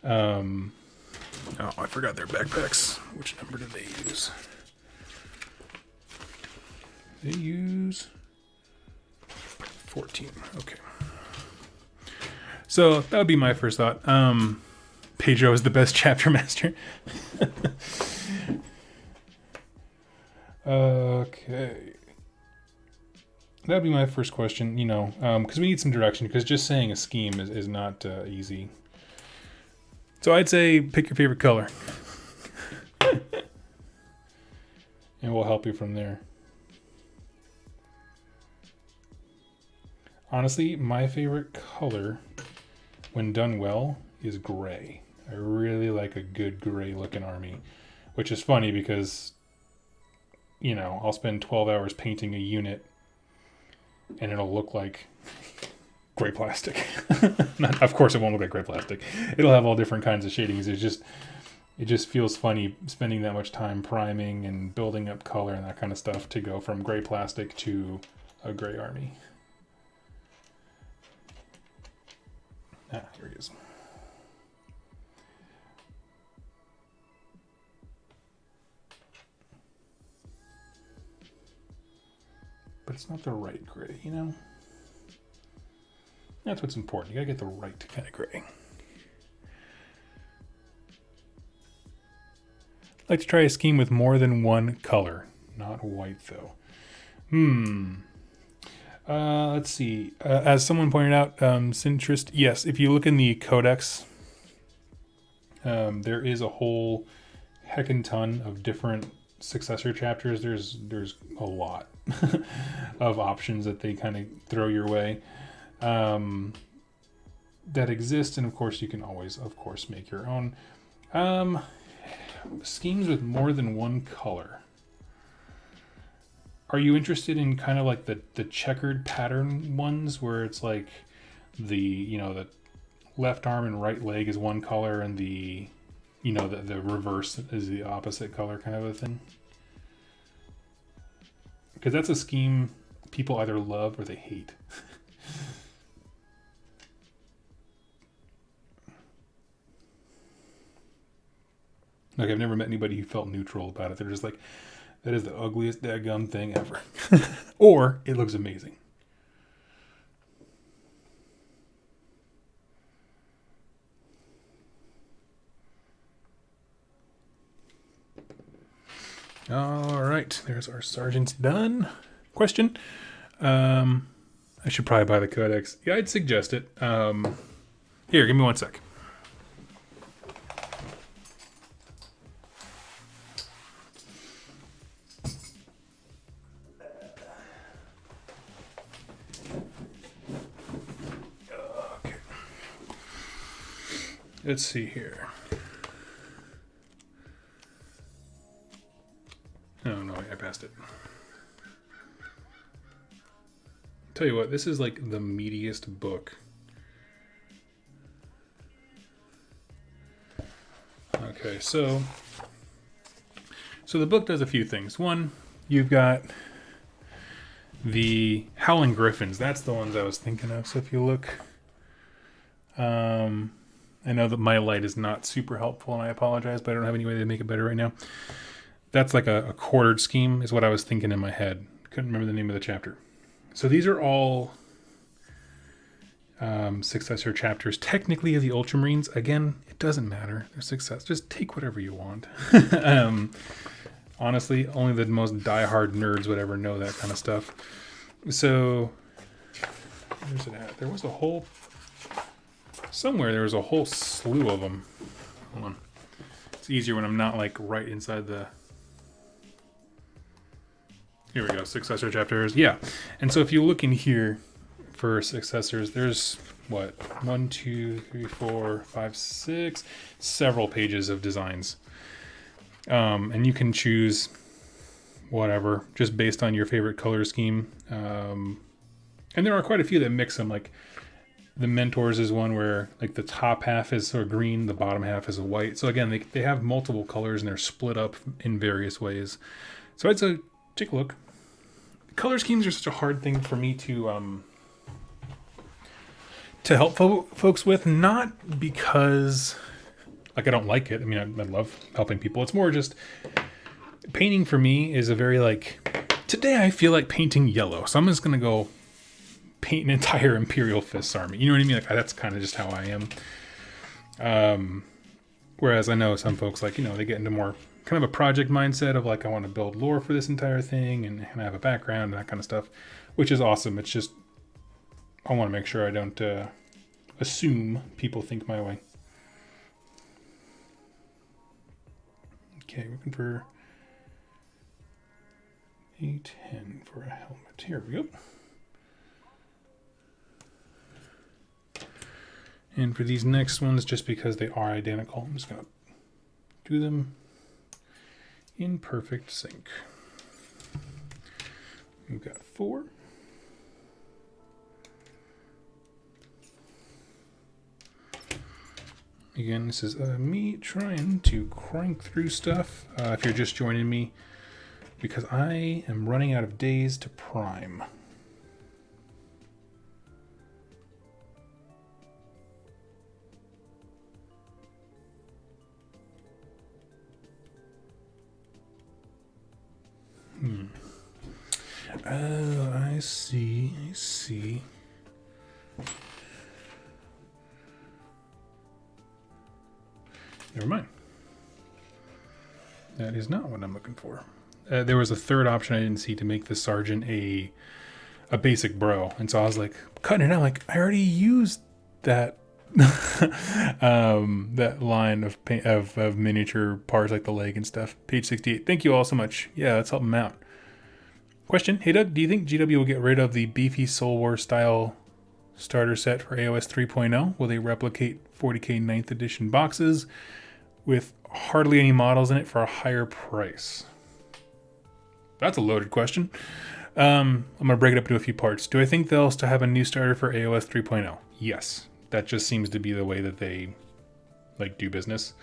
Oh, I forgot their backpacks. Which number do they use? They use 14. Okay. So that would be my first thought. Pedro is the best chapter master. Okay. That would be my first question, because we need some direction, because just saying a scheme is not easy. So I'd say pick your favorite color. And we'll help you from there. Honestly, my favorite color, when done well, is gray. I really like a good gray looking army, which is funny because, I'll spend 12 hours painting a unit and it'll look like gray plastic. Of course it won't look like gray plastic. It'll have all different kinds of shadings. It just feels funny spending that much time priming and building up color and that kind of stuff to go from gray plastic to a gray army. Ah, here he is. But it's not the right gray, you know? That's what's important. You gotta get the right kind of gray. I'd like to try a scheme with more than one color. Not white, though. Let's see. As someone pointed out, Centrist, yes, if you look in the codex, there is a whole heckin' ton of different successor chapters. There's a lot of options that they kind of throw your way that exist, and of course you can always, of course, make your own schemes with more than one color. Are you interested in kind of like the checkered pattern ones where it's like the left arm and right leg is one color and the reverse is the opposite color kind of a thing? Because that's a scheme people either love or they hate. Like, I've never met anybody who felt neutral about it. They're just like, that is the ugliest daggum thing ever. Or it looks amazing. All right, there's our sergeant's done. Question. I should probably buy the codex. Yeah, I'd suggest it. Here, give me 1 sec. Okay. Let's see here. Oh, no, I passed it. Tell you what, this is like the meatiest book. Okay, so the book does a few things. One, you've got the Howling Griffins. That's the ones I was thinking of. So if you look, I know that my light is not super helpful, and I apologize, but I don't have any way to make it better right now. That's like a quartered scheme is what I was thinking in my head. Couldn't remember the name of the chapter. So these are all successor chapters, technically, of the Ultramarines. Again, it doesn't matter. They're success. Just take whatever you want. Honestly, only the most diehard nerds would ever know that kind of stuff. So, where's it at? There was a whole... Somewhere there was a whole slew of them. Hold on. It's easier when I'm not like right inside the... Here we go, successor chapters. Yeah, and so if you look in here for successors, there's what? 1, 2, 3, 4, 5, 6, several pages of designs. And you can choose whatever, just based on your favorite color scheme. And there are quite a few that mix them, like the Mentors is one where like the top half is sort of green, the bottom half is a white. So again, they have multiple colors and they're split up in various ways. So I'd say take a look. Color schemes are such a hard thing for me to help folks with, not because like I don't like it. I mean, I love helping people. It's more just painting for me is a very like, today I feel like painting yellow, so I'm just gonna go paint an entire Imperial Fists army. You know what I mean? Like that's kind of just how I am. Whereas I know some folks, like, they get into more kind of a project mindset of like, I want to build lore for this entire thing and have a background and that kind of stuff, which is awesome. It's just, I want to make sure I don't assume people think my way. Okay, looking for A10 for a helmet. Here we go. And for these next ones, just because they are identical, I'm just going to do them in perfect sync. We've got 4. Again, this is me trying to crank through stuff. If you're just joining me, because I am running out of days to prime. Oh, I see. I see. Never mind. That is not what I'm looking for. There was a third option I didn't see to make the sergeant a basic bro, and so I was like cutting it out. Like I already used that that line of paint, of miniature parts like the leg and stuff. Page 68. Thank you all so much. Yeah, let's help them out. Question: Hey Doug, do you think GW will get rid of the beefy Soul War style starter set for AOS 3.0? Will they replicate 40k 9th edition boxes with hardly any models in it for a higher price? That's a loaded question. I'm going to break it up into a few parts. Do I think they'll still have a new starter for AOS 3.0? Yes. That just seems to be the way that they do business.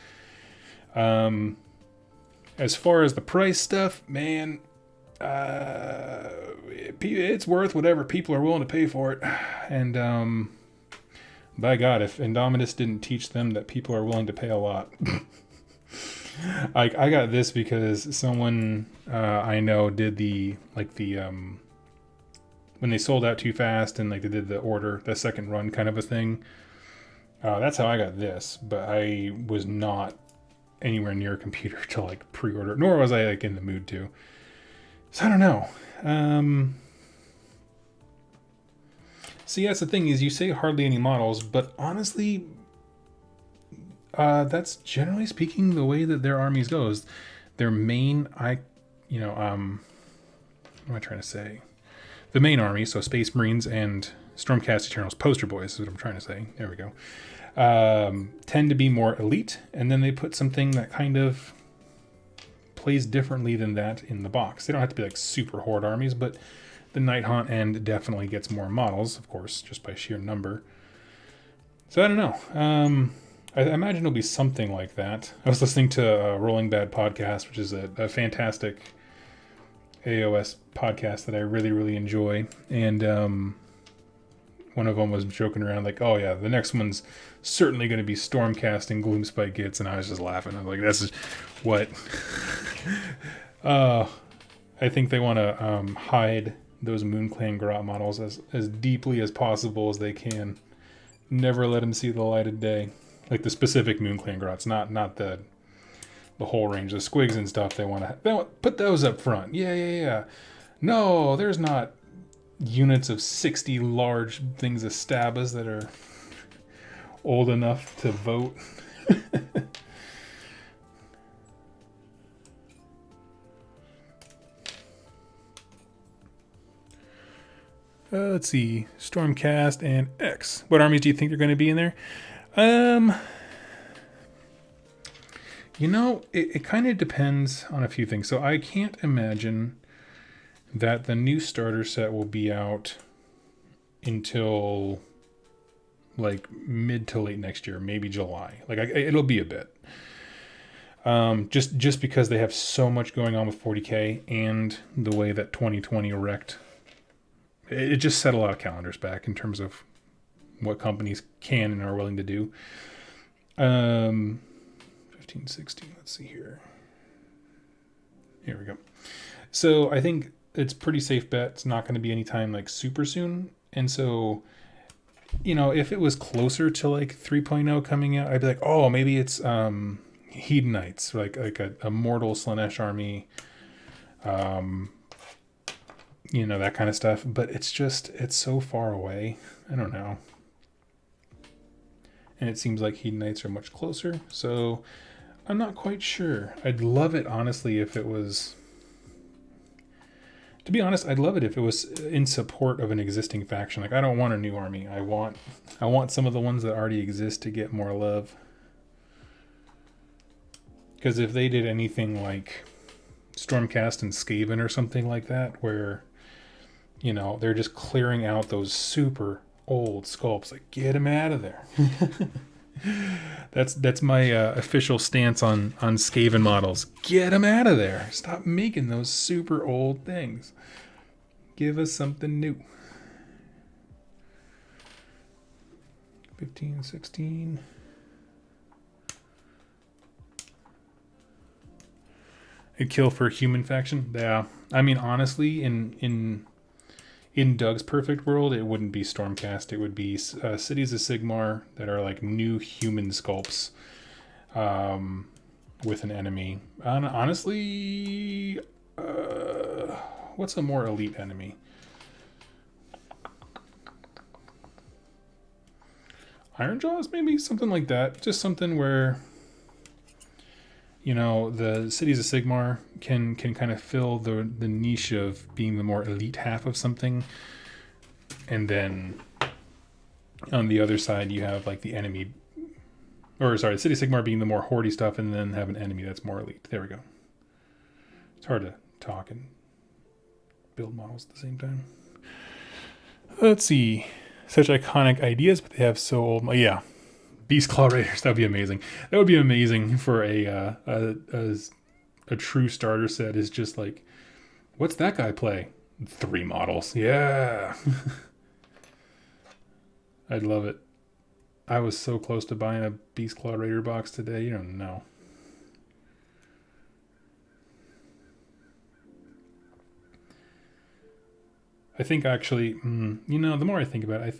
As far as the price stuff, man, it's worth whatever people are willing to pay for it. And by God, if Indominus didn't teach them that people are willing to pay a lot. I got this because someone I know did when they sold out too fast and they did the second run kind of a thing. That's how I got this, but I was not anywhere near a computer to pre-order, nor was I in the mood to. So I don't know. See, that's the thing is you say hardly any models, but honestly, that's generally speaking the way that their armies goes. Their main, what am I trying to say? The main army, so Space Marines and Stormcast Eternals, poster boys is what I'm trying to say. There we go. Tend to be more elite, and then they put something that kind of plays differently than that in the box. They don't have to be super horde armies, but the Night Haunt end definitely gets more models, of course, just by sheer number. So I don't know. I imagine it'll be something like that. I was listening to a Rolling Bad podcast, which is a fantastic AOS podcast that I really, really enjoy. And one of them was joking around oh yeah, the next one's certainly going to be Stormcast and Gloomspite Gits. And I was just laughing. I was like, this is what... I think they want to hide those Moonclan Grot models as deeply as possible as they can. Never let them see the light of day. The specific Moonclan Grots, not the whole range. The squigs and stuff, they want to put those up front. Yeah. No, there's not units of 60 large things of Stabas that are old enough to vote. Let's see. Stormcast and X. What armies do you think are going to be in there? It kind of depends on a few things. So I can't imagine that the new starter set will be out until mid to late next year, maybe July. It'll be a bit. Just because they have so much going on with 40k and the way that 2020 wrecked. It just set a lot of calendars back in terms of what companies can and are willing to do. 15, 16, let's see here. Here we go. So I think it's pretty safe bet. It's not going to be anytime super soon. And so, if it was closer to 3.0 coming out, I'd be like, oh, maybe it's Hedonites, a mortal Slanesh army, that kind of stuff. But it's so far away. I don't know. And it seems like Hedonites are much closer. So I'm not quite sure. I'd love it, honestly, if it was... To be honest, I'd love it if it was in support of an existing faction. I don't want a new army. I want some of the ones that already exist to get more love. Because if they did anything like Stormcast and Skaven or something like that, where, they're just clearing out those super old sculpts, get them out of there. That's my official stance on Skaven models. Get them out of there. Stop making those super old things. Give us something new. 15, 16. I'd kill for a human faction. Yeah. I mean, honestly, in in Doug's perfect world, it wouldn't be Stormcast. It would be Cities of Sigmar that are like new human sculpts with an enemy. Honestly, what's a more elite enemy? Ironjaws, maybe? Something like that. Just something where, you know, the Cities of Sigmar can kind of fill the niche of being the more elite half of something. And then on the other side, you have like the enemy, or sorry, the City of Sigmar being the more hoardy stuff, and then have an enemy that's more elite. There we go. It's hard to talk and build models at the same time. Let's see. Such iconic ideas, but they have so old. Yeah, Beast Claw Raiders. That'd be amazing. That would be amazing for a true starter set. Is just like, what's that guy play? 3 models. Yeah, I'd love it. I was so close to buying a Beast Claw Raider box today. You don't know. I think actually, you know, the more I think about it, I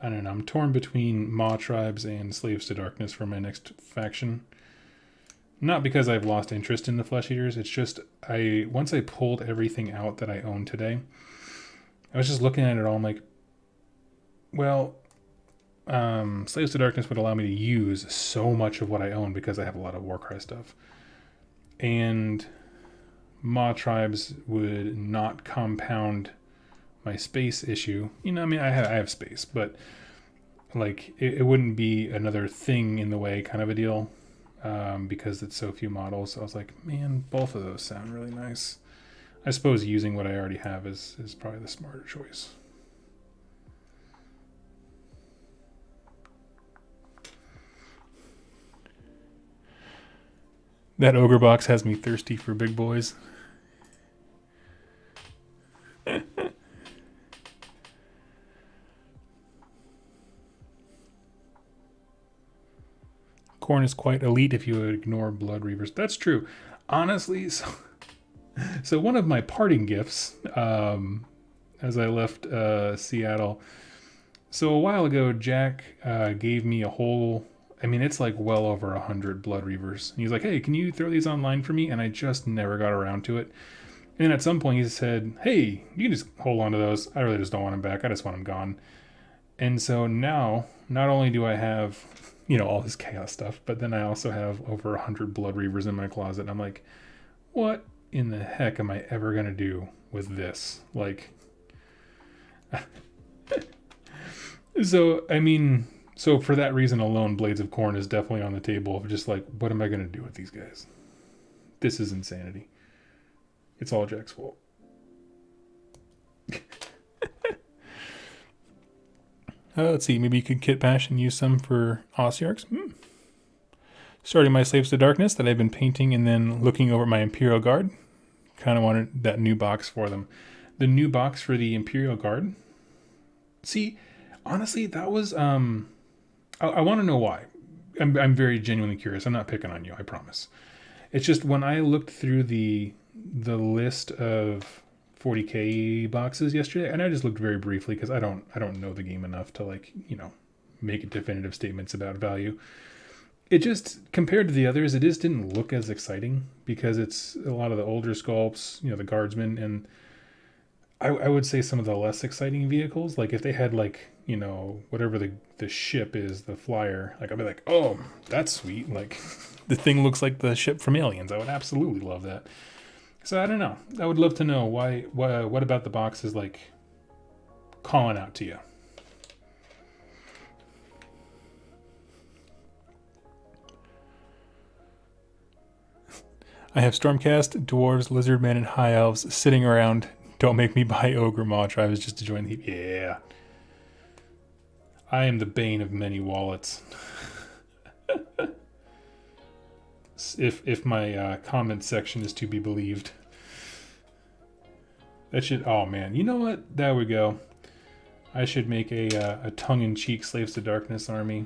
don't know, I'm torn between Maw Tribes and Slaves to Darkness for my next faction. Not because I've lost interest in the Flesh Eaters, it's just, once I pulled everything out that I own today, I was just looking at it all, I'm like, well, Slaves to Darkness would allow me to use so much of what I own because I have a lot of Warcry stuff. And Maw Tribes would not compound my space issue. You know, I mean, I have space, but like it wouldn't be another thing in the way kind of a deal because it's so few models. So I was like, man, both of those sound really nice. I suppose using what I already have is probably the smarter choice. That ogre box has me thirsty for big boys. Khorne is quite elite if you ignore Blood Reavers. That's true. Honestly, so one of my parting gifts as I left Seattle. So a while ago, Jack gave me a whole, I mean, it's like well over 100 Blood Reavers. And he's like, hey, can you throw these online for me? And I just never got around to it. And at some point he said, hey, you can just hold on to those. I really just don't want them back. I just want them gone. And so now, not only do I have, you know, all this chaos stuff, but then I also have over 100 Blood Reavers in my closet. And I'm like, what in the heck am I ever going to do with this? Like, so, I mean, so for that reason alone, Blades of Khorne is definitely on the table of just like, what am I going to do with these guys? This is insanity. It's all Jack's fault. Let's see, maybe you could kit bash and use some for Ossiarchs. Starting my Slaves to Darkness that I've been painting and then looking over my Imperial Guard. Kind of wanted that new box for them. The new box for the Imperial Guard. See, honestly, that was, I want to know why. I'm very genuinely curious. I'm not picking on you, I promise. It's just when I looked through the list of 40k boxes yesterday, and I just looked very briefly because I don't know the game enough to, like, you know, make definitive statements about value. It just, compared to the others, it just didn't look as exciting because it's a lot of the older sculpts, you know, the guardsmen, and I would say some of the less exciting vehicles. Like if they had, like, you know, whatever the ship is, the flyer, like I'd be like, oh, that's sweet. Like the thing looks like the ship from Aliens. I would absolutely love that. So I don't know. I would love to know what about the box is like calling out to you. I have Stormcast, Dwarves, Lizardmen, and High Elves sitting around. Don't make me buy Ogre Maw Tribes just to join the heap. Yeah. I am the bane of many wallets. if my comment section is to be believed. That should, oh man, you know what? There we go. I should make a tongue-in-cheek Slaves to Darkness army.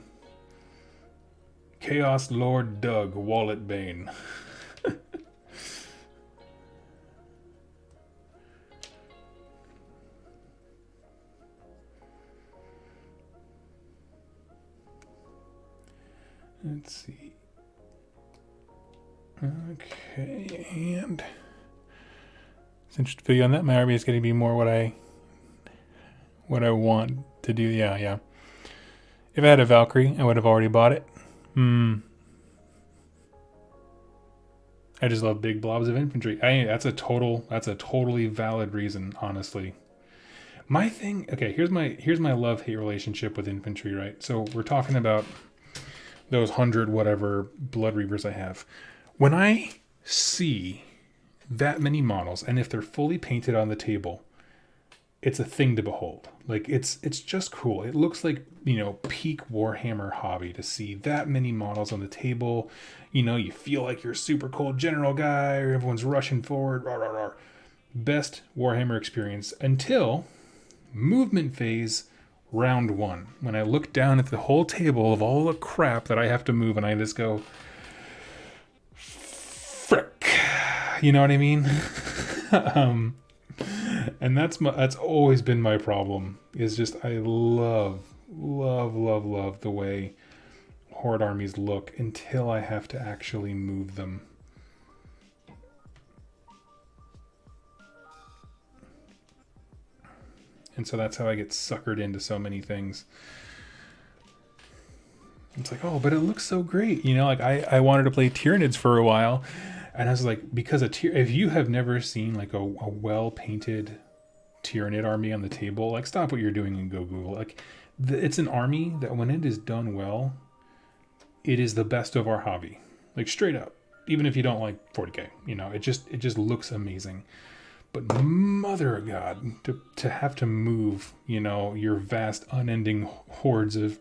Chaos Lord Doug, Wallet Bane. Let's see. Okay, and since to feel you on that, my army is going to be more what I want to do. Yeah. If I had a Valkyrie, I would have already bought it. I just love big blobs of infantry. That's a totally valid reason, honestly. My thing, okay, here's my love-hate relationship with infantry, right? So we're talking about those 100 whatever Blood Reavers I have. When I see that many models, and if they're fully painted on the table, it's a thing to behold. Like it's just cool. It looks like, peak Warhammer hobby to see that many models on the table. You feel like you're a super cool general guy, or everyone's rushing forward. Rah, rah, rah. Best Warhammer experience until movement phase round 1. When I look down at the whole table of all the crap that I have to move, and I just go, frick. You know what I mean? And that's always been my problem. Is just I love the way Horde armies look until I have to actually move them. And so that's how I get suckered into so many things. It's like, oh, but it looks so great. Like I wanted to play Tyranids for a while. And I was like, because if you have never seen like a well-painted Tyranid army on the table, like stop what you're doing and go Google. Like it's an army that when it is done well, it is the best of our hobby. Like straight up. Even if you don't like 40k, it just looks amazing. But mother of God, to have to move, your vast unending hordes of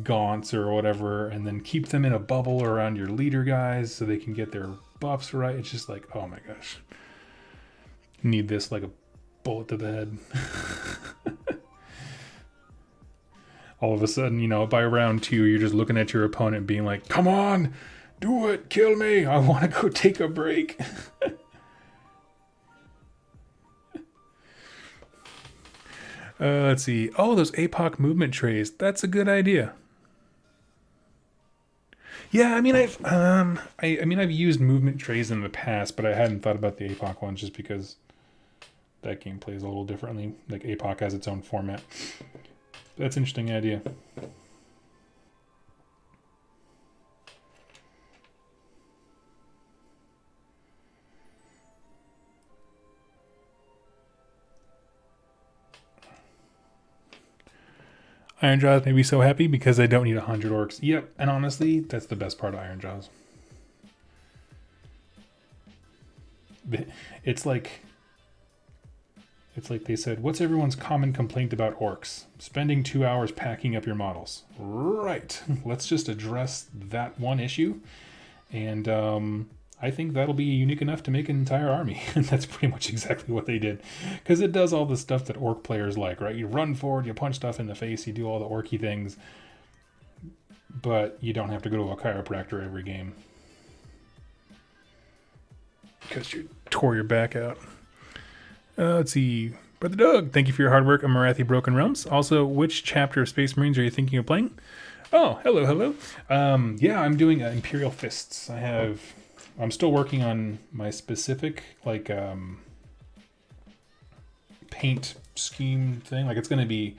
gaunts or whatever, and then keep them in a bubble around your leader guys so they can get their buffs right. It's just like, oh my gosh. Need this like a bullet to the head. All of a sudden, by round 2, you're just looking at your opponent being like, come on, do it, kill me. I want to go take a break. Let's see. Oh, those APOC movement trays. That's a good idea. Yeah, I've used movement trays in the past, but I hadn't thought about the APOC ones just because that game plays a little differently. Like APOC has its own format. That's an interesting idea. Ironjaws made me so happy because I don't need 100 orcs. Yep, and honestly, that's the best part of Ironjaws. It's like they said, what's everyone's common complaint about orcs? Spending 2 hours packing up your models. Right. Let's just address that one issue. And I think that'll be unique enough to make an entire army. And that's pretty much exactly what they did. Because it does all the stuff that orc players like, right? You run forward, you punch stuff in the face, you do all the orky things. But you don't have to go to a chiropractor every game. Because you tore your back out. Let's see. Brother Doug, thank you for your hard work on Marathi Broken Realms. Also, which chapter of Space Marines are you thinking of playing? Oh, hello. Yeah, I'm doing Imperial Fists. I'm still working on my specific, paint scheme thing. Like, it's going to be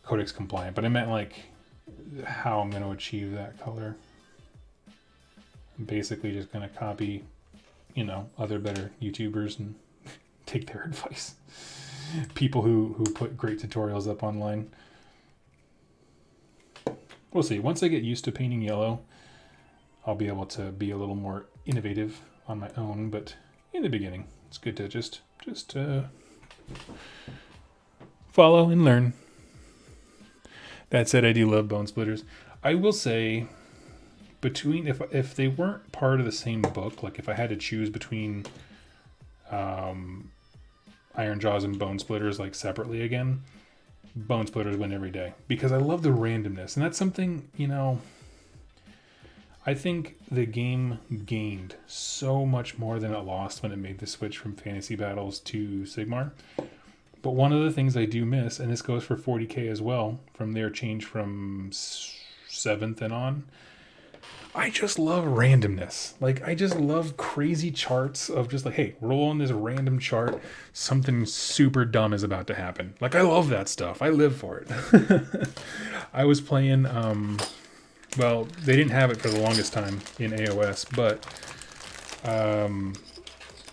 Codex compliant, but I meant, how I'm going to achieve that color. I'm basically just going to copy, other better YouTubers and take their advice. People who put great tutorials up online. We'll see. Once I get used to painting yellow, I'll be able to be a little more innovative on my own. But in the beginning, it's good to just follow and learn. That said, I do love Bone Splitters. I will say, between if they weren't part of the same book, like if I had to choose between Ironjaws and Bone Splitters separately again, Bone Splitters win every day because I love the randomness, and that's something I think the game gained so much more than it lost when it made the switch from Fantasy Battles to Sigmar. But one of the things I do miss, and this goes for 40k as well, from their change from 7th and on, I just love randomness. Like, I just love crazy charts of just like, hey, roll on this random chart. Something super dumb is about to happen. Like, I love that stuff. I live for it. I was playing, well, they didn't have it for the longest time in AOS, but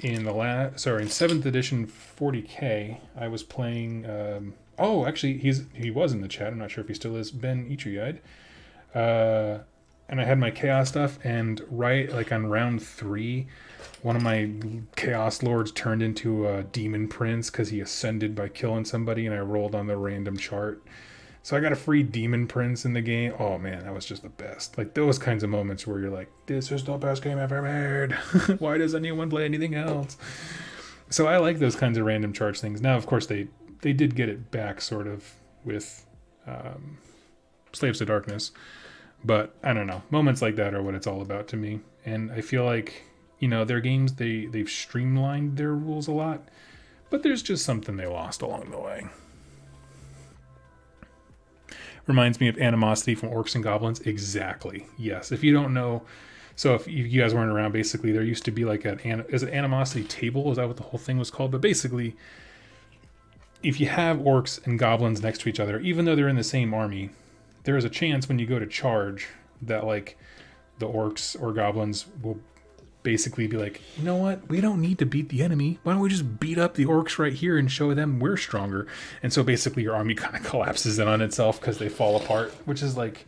in the in 7th edition 40k, I was playing, oh, actually, he was in the chat. I'm not sure if he still is. Ben Ichiyide. And I had my chaos stuff, and right like on round 3, one of my chaos lords turned into a demon prince because he ascended by killing somebody, and I rolled on the random chart. So I got a free demon prince in the game. Oh man, that was just the best. Like those kinds of moments where you're like, this is the best game I've ever made. Why does anyone play anything else? So I like those kinds of random charts things. Now, of course, they did get it back sort of with Slaves to Darkness. But I don't know. Moments like that are what it's all about to me. And I feel like, you know, their games, they've streamlined their rules a lot. But there's just something they lost along the way. Reminds me of Animosity from Orcs and Goblins. Exactly. Yes. If you don't know, so if you guys weren't around, basically there used to be like is it Animosity table? Is that what the whole thing was called? But basically, if you have Orcs and Goblins next to each other, even though they're in the same army, there is a chance when you go to charge that like the Orcs or Goblins will basically be like, you know what? We don't need to beat the enemy. Why don't we just beat up the Orcs right here and show them we're stronger? And so basically your army kind of collapses in on itself because they fall apart, which is like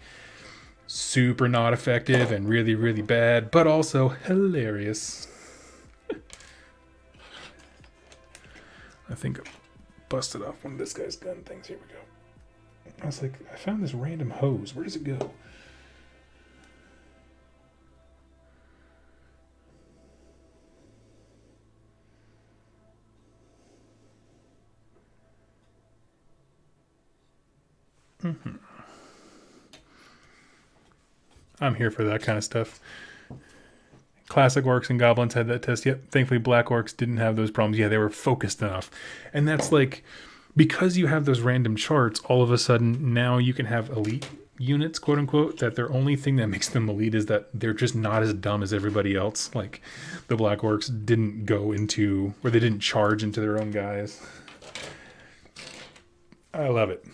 super not effective and really, really bad, but also hilarious. I think I busted off one of this guy's gun things. Here we go. I was like, I found this random hose. Where does it go? Mm-hmm. I'm here for that kind of stuff. Classic Orcs and Goblins had that test. Yep. Thankfully, Black Orcs didn't have those problems. Yeah, they were focused enough. And that's like, because you have those random charts, all of a sudden now you can have elite units, quote unquote, that their only thing that makes them elite is that they're just not as dumb as everybody else. Like the Black Orcs didn't go into, or they didn't charge into their own guys. I love it.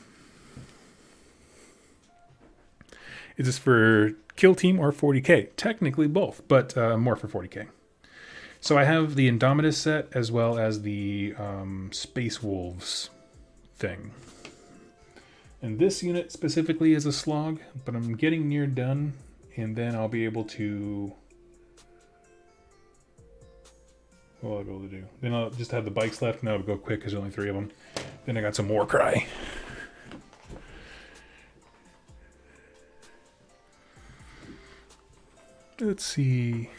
Is this for Kill Team or 40k? Technically both, but more for 40k. So I have the Indomitus set as well as the Space Wolves thing. And this unit specifically is a slog, but I'm getting near done, and then I'll be able to... What will I be able to do? Then I'll just have the bikes left, and that'll go quick because there's only 3 of them. Then I got some Warcry. Let's see.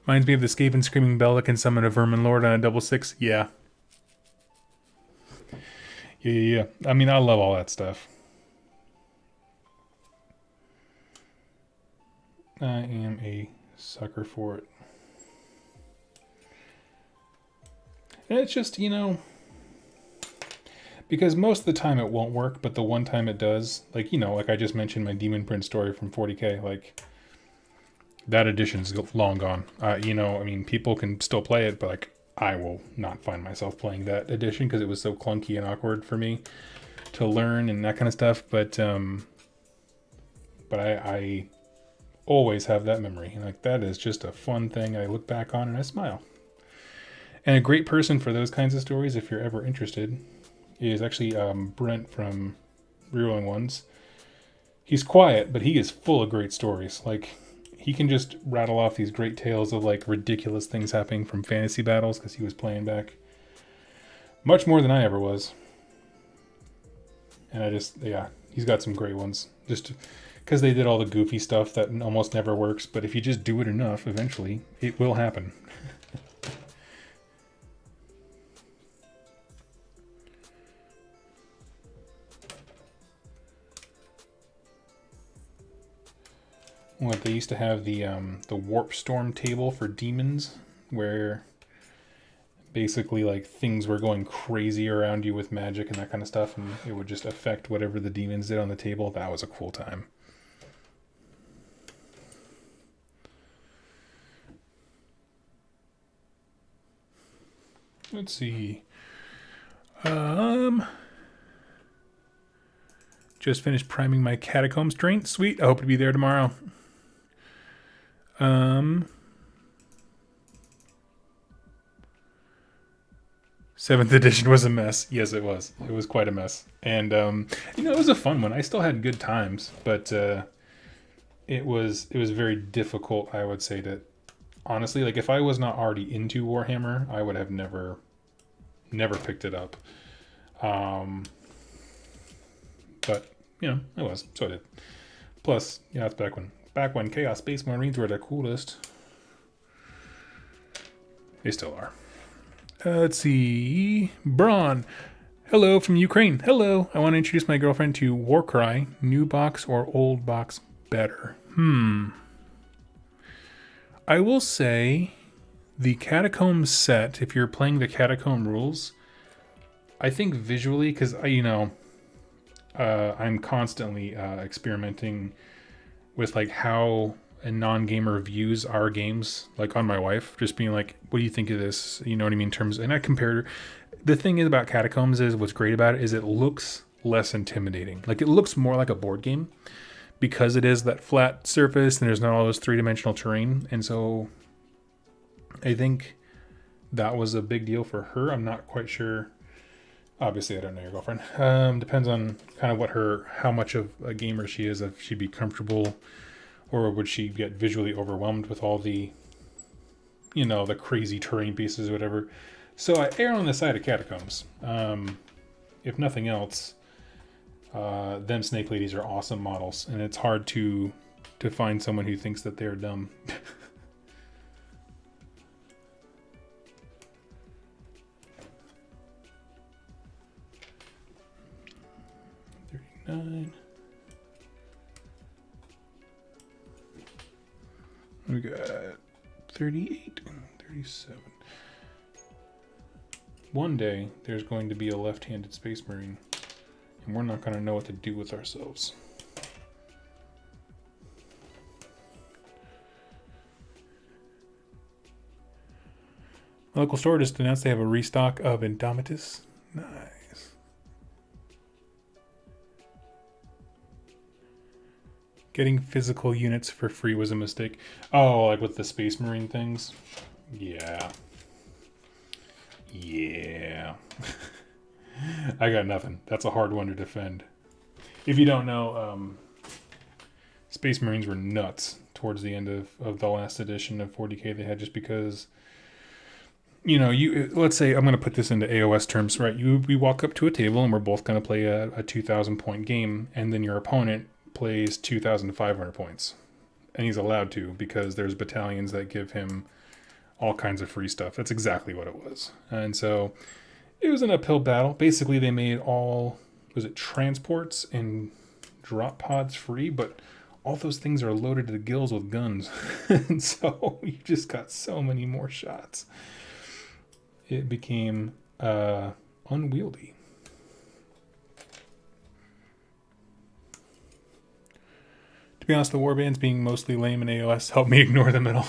Reminds me of the Skaven Screaming Bell that can summon a Vermin Lord on a double 6. Yeah. Yeah. I mean, I love all that stuff. I am a sucker for it. And it's just, you know, because most of the time it won't work, but the one time it does, like, you know, like I just mentioned my Demon Prince story from 40k, like, that edition's long gone. You know, I mean, people can still play it, but, like, I will not find myself playing that edition because it was so clunky and awkward for me to learn and that kind of stuff. But I always have that memory. And, like, that is just a fun thing I look back on and I smile. And a great person for those kinds of stories, if you're ever interested, is actually Brent from Rerolling Ones. He's quiet, but he is full of great stories. Like, he can just rattle off these great tales of, like, ridiculous things happening from fantasy battles because he was playing back much more than I ever was. And I just, yeah, he's got some great ones. Just because they did all the goofy stuff that almost never works, but if you just do it enough, eventually it will happen. What they used to have the warp storm table for demons, where basically like things were going crazy around you with magic and that kind of stuff, and it would just affect whatever the demons did on the table. That was a cool time. Let's see. Just finished priming my Catacombs train. Sweet. I hope to be there tomorrow. 7th edition was a mess. Yes, it was. It was quite a mess. And, it was a fun one. I still had good times, but it was very difficult, I would say, to honestly, like, if I was not already into Warhammer, I would have never picked it up. But, I was. So I did. Plus, it's back when Chaos Space Marines were the coolest. They still are. Let's see. Braun. Hello from Ukraine. Hello. I want to introduce my girlfriend to Warcry. New box or old box better? I will say the Catacomb set, if you're playing the Catacomb rules, I think visually, because, I'm constantly experimenting with like how a non-gamer views our games, like on my wife, just being like, what do you think of this? You know what I mean? In terms, and I compared. The thing is about Catacombs is what's great about it is it looks less intimidating. Like it looks more like a board game because it is that flat surface and there's not all those three-dimensional terrain. And so I think that was a big deal for her. I'm not quite sure. Obviously, I don't know your girlfriend. Depends on kind of how much of a gamer she is, if she'd be comfortable or would she get visually overwhelmed with all the, the crazy terrain pieces or whatever. So I err on the side of Catacombs. If nothing else, them Snake Ladies are awesome models, and it's hard to find someone who thinks that they're dumb. 39. We got 38 and 37. One day, there's going to be a left-handed Space Marine, and we're not going to know what to do with ourselves. My local store just announced they have a restock of Indomitus. Nice. Getting physical units for free was a mistake. Oh, like with the Space Marine things? Yeah. Yeah. I got nothing. That's a hard one to defend. If you don't know, Space Marines were nuts towards the end of the last edition of 40k they had, just because, let's say, I'm going to put this into AOS terms, right? We walk up to a table and we're both going to play a 2,000 point game, and then your opponent plays 2,500 points. And he's allowed to, because there's battalions that give him all kinds of free stuff. That's exactly what it was. And so it was an uphill battle. Basically, they made transports and drop pods free, but all those things are loaded to the gills with guns. And so you just got so many more shots. It became unwieldy. To be honest, the warbands being mostly lame in AOS helped me ignore them at all.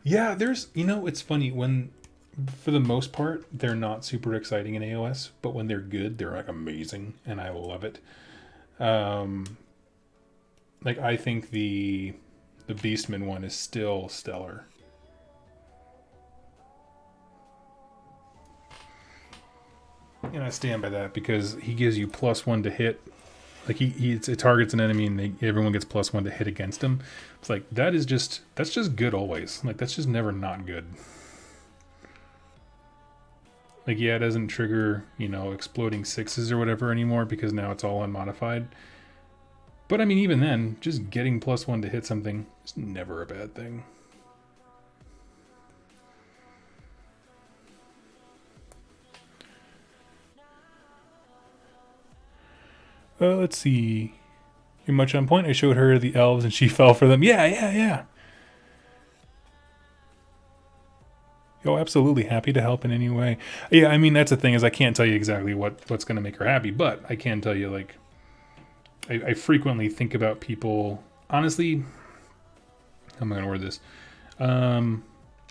Yeah, it's funny when, for the most part, they're not super exciting in AOS, but when they're good, they're like amazing, and I love it. I think the Beastman one is still stellar. And I stand by that because he gives you +1 to hit. Like it targets an enemy and everyone gets +1 to hit against him. It's like that's just good always. Like that's just never not good. Like it doesn't trigger, exploding 6s or whatever anymore because now it's all unmodified. But I mean, even then, just getting +1 to hit something is never a bad thing. Let's see. You're much on point. I showed her the elves and she fell for them. Yeah. Oh, absolutely. Happy to help in any way. Yeah, I mean, that's the thing, is I can't tell you exactly what's going to make her happy, but I can tell you, like, I frequently think about people, honestly, how am I going to word this?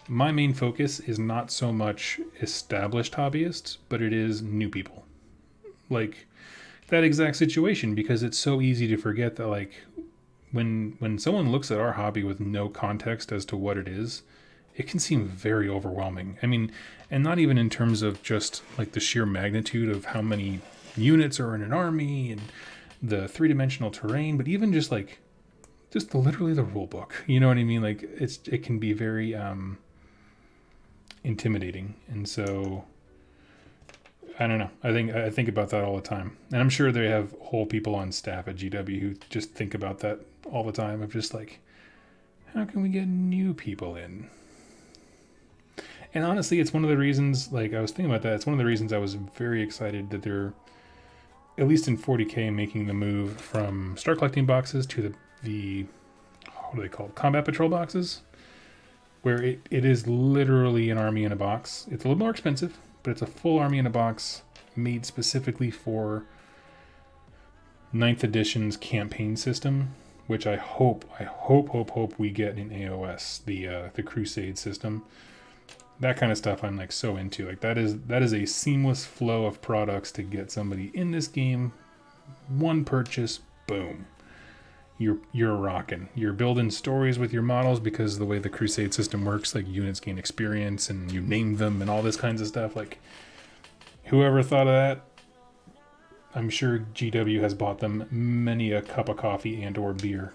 my main focus is not so much established hobbyists, but it is new people. Like that exact situation, because it's so easy to forget that like when someone looks at our hobby with no context as to what it is, it can seem very overwhelming. I mean, and not even in terms of just like the sheer magnitude of how many units are in an army and the three-dimensional terrain, but even just like literally the rule book. You know what I mean? Like it can be very intimidating. And so I don't know. I think about that all the time. And I'm sure they have whole people on staff at GW who just think about that all the time, of just like, how can we get new people in? And honestly, it's one of the reasons, like I was thinking about that, it's one of the reasons I was very excited that they're, at least in 40K, making the move from Star Collecting boxes to the what do they call it? Combat Patrol boxes, where it is literally an army in a box. It's a little more expensive, but it's a full army in a box made specifically for 9th edition's campaign system, which I hope we get in AOS, the Crusade system. That kind of stuff I'm like so into. Like that is a seamless flow of products to get somebody in this game. One purchase, boom. You're rocking. You're building stories with your models, because the way the Crusade system works, like units gain experience and you name them and all this kinds of stuff. Like whoever thought of that, I'm sure GW has bought them many a cup of coffee and or beer.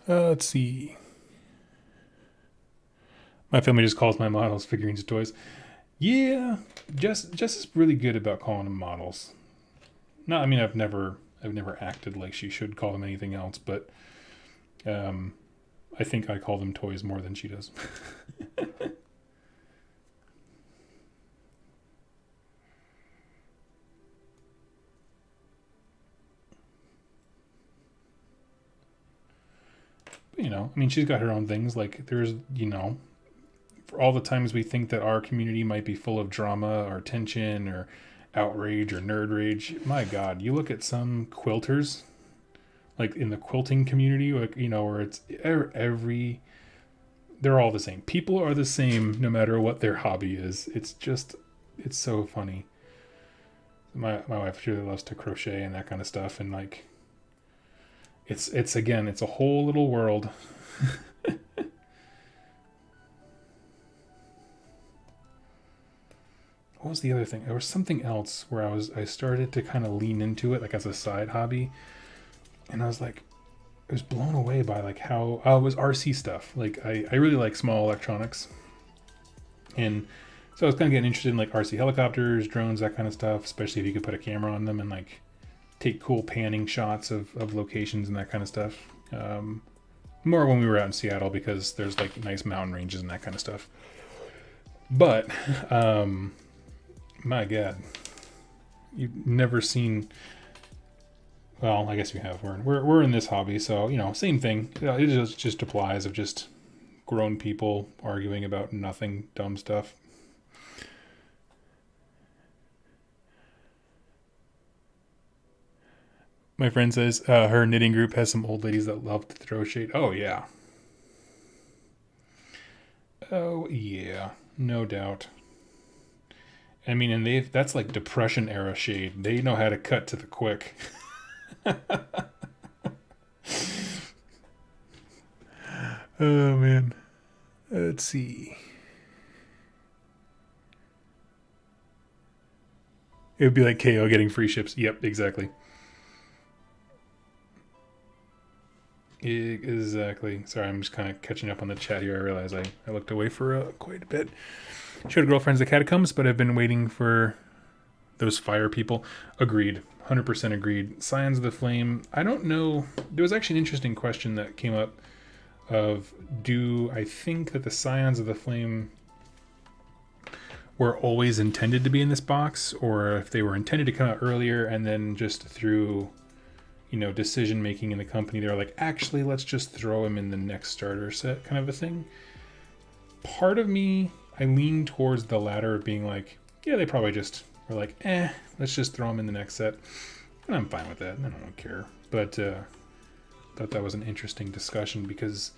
Let's see. My family just calls my models figurines and toys. Yeah, Jess is really good about calling them models. No, I mean I've never acted like she should call them anything else, but I think I call them toys more than she does. You know, I mean, she's got her own things. Like there's, you know, for all the times we think that our community might be full of drama or tension or outrage or nerd rage, my God, you look at some quilters, like in the quilting community, like, you know, where it's they're all the same. People are the same no matter what their hobby is. It's so funny. My wife really loves to crochet and that kind of stuff, and like it's a whole little world. What was the other thing? There was something else where I started to kind of lean into it, like as a side hobby, and I was like, I was blown away by like how it was RC stuff. Like I really like small electronics, and so I was kind of getting interested in like RC helicopters, drones, that kind of stuff, especially if you could put a camera on them and like take cool panning shots of locations and that kind of stuff. More when we were out in Seattle, because there's like nice mountain ranges and that kind of stuff. But my God, you've never seen. Well, I guess you have. We're in this hobby, so you know, same thing. It just applies of just grown people arguing about nothing, dumb stuff. My friend says her knitting group has some old ladies that love to throw shade. Oh yeah. Oh yeah, no doubt. I mean, and that's like Depression era shade. They know how to cut to the quick. Oh man. Let's see. It would be like KO getting free ships. Yep, exactly. Exactly. Sorry, I'm just kind of catching up on the chat here. I realize I looked away for quite a bit. Showed girlfriends the catacombs, but I've been waiting for those fire people. Agreed. 100% agreed. Scions of the Flame. I don't know. There was actually an interesting question that came up of, do I think that the Scions of the Flame were always intended to be in this box, or if they were intended to come out earlier and then just through, you know, decision making in the company, they're like, actually, let's just throw him in the next starter set, kind of a thing. Part of me, I lean towards the latter, of being like, yeah, they probably just we're like, let's just throw them in the next set. And I'm fine with that. I don't care. But thought that was an interesting discussion because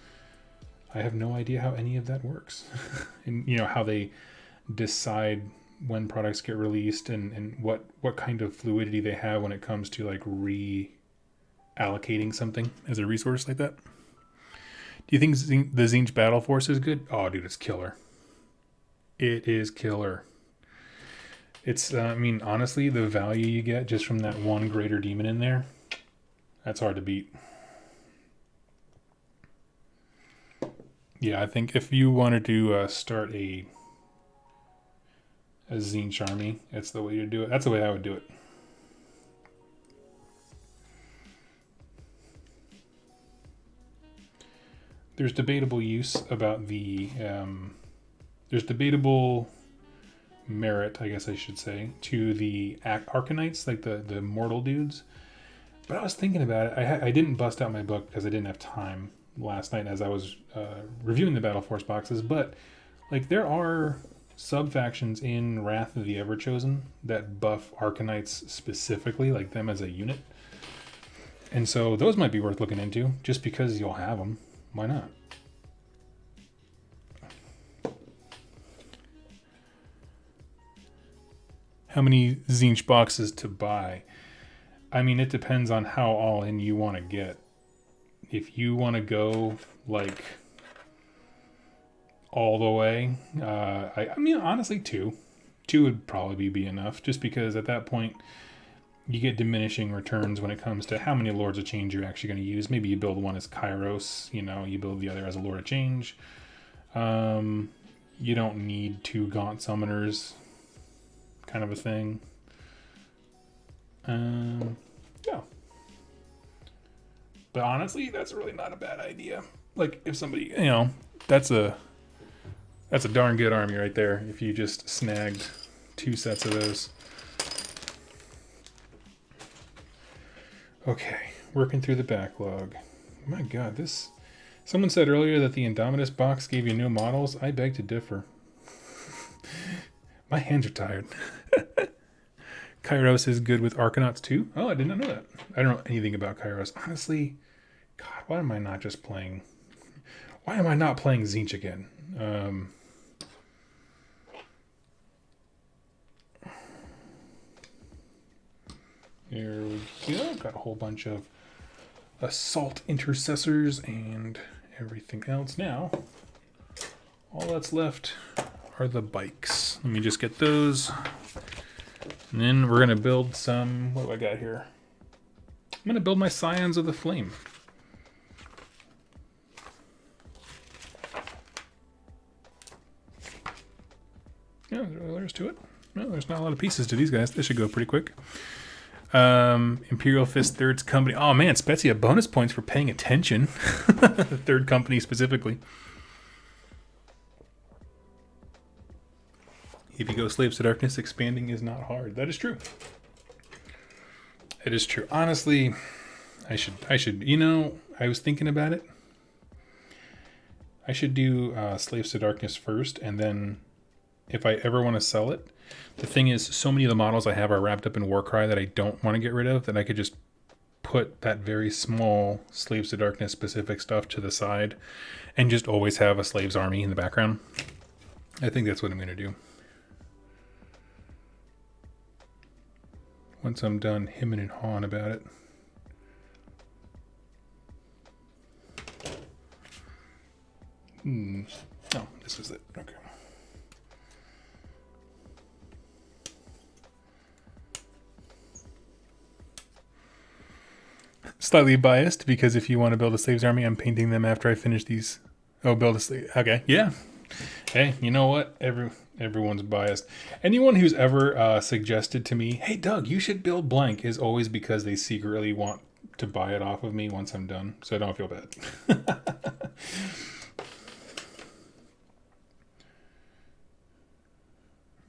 I have no idea how any of that works. And, you know, how they decide when products get released and what kind of fluidity they have when it comes to like reallocating something as a resource like that. Do you think the Tzeentch Battle Force is good? Oh, dude, it's killer. It is killer. It's, I mean, honestly, the value you get just from that one greater demon in there, that's hard to beat. Yeah, I think if you wanted to start a Tzeentch army, that's the way to do it. That's the way I would do it. There's debatable use about the... there's debatable merit, I guess I should say, to the Arcanites, like the mortal dudes. But I was thinking about it. I didn't bust out my book because I didn't have time last night as I was reviewing the Battle Force boxes. But like there are sub-factions in Wrath of the Everchosen that buff Arcanites specifically, like them as a unit. And so those might be worth looking into just because you'll have them. Why not? How many Tzeentch boxes to buy? I mean, it depends on how all in you want to get. If you want to go like all the way, I mean, honestly, two would probably be enough, just because at that point you get diminishing returns when it comes to how many Lords of Change you're actually going to use. Maybe you build one as Kairos, you know, you build the other as a Lord of Change. You don't need 2 Gaunt Summoners, kind of a thing. Yeah. But honestly, that's really not a bad idea. Like, if somebody, you know, that's a darn good army right there, if you just snagged 2 sets of those. Okay, working through the backlog. My god, this... Someone said earlier that the Indomitus box gave you new models. I beg to differ. My hands are tired. Kairos is good with Arcanauts too? Oh, I did not know that. I don't know anything about Kairos. Honestly, God, why am I not just playing... Why am I not playing Tzeentch again? Here we go. Got a whole bunch of assault intercessors and everything else. Now, all that's left are the bikes. Let me just get those. And then we're going to build some... What do I got here? I'm going to build my Scions of the Flame. Yeah, there's to it. Well, there's not a lot of pieces to these guys. This should go pretty quick. Imperial Fist Third Company. Oh man, Spezia bonus points for paying attention. The Third Company specifically. If you go Slaves to Darkness, expanding is not hard. That is true. It is true. Honestly, I should, you know, I was thinking about it. I should do Slaves to Darkness first, and then if I ever want to sell it, the thing is, so many of the models I have are wrapped up in Warcry that I don't want to get rid of, that I could just put that very small Slaves to Darkness specific stuff to the side and just always have a Slaves army in the background. I think that's what I'm going to do. Once I'm done hemming and hawing about it. Oh, this is it. Okay. Slightly biased, because if you want to build a Slaves army, I'm painting them after I finish these. Oh, build a slave. Okay, yeah. Hey, you know what? Everyone's biased. Anyone who's ever suggested to me, hey, Doug, you should build blank, is always because they secretly want to buy it off of me once I'm done, so I don't feel bad.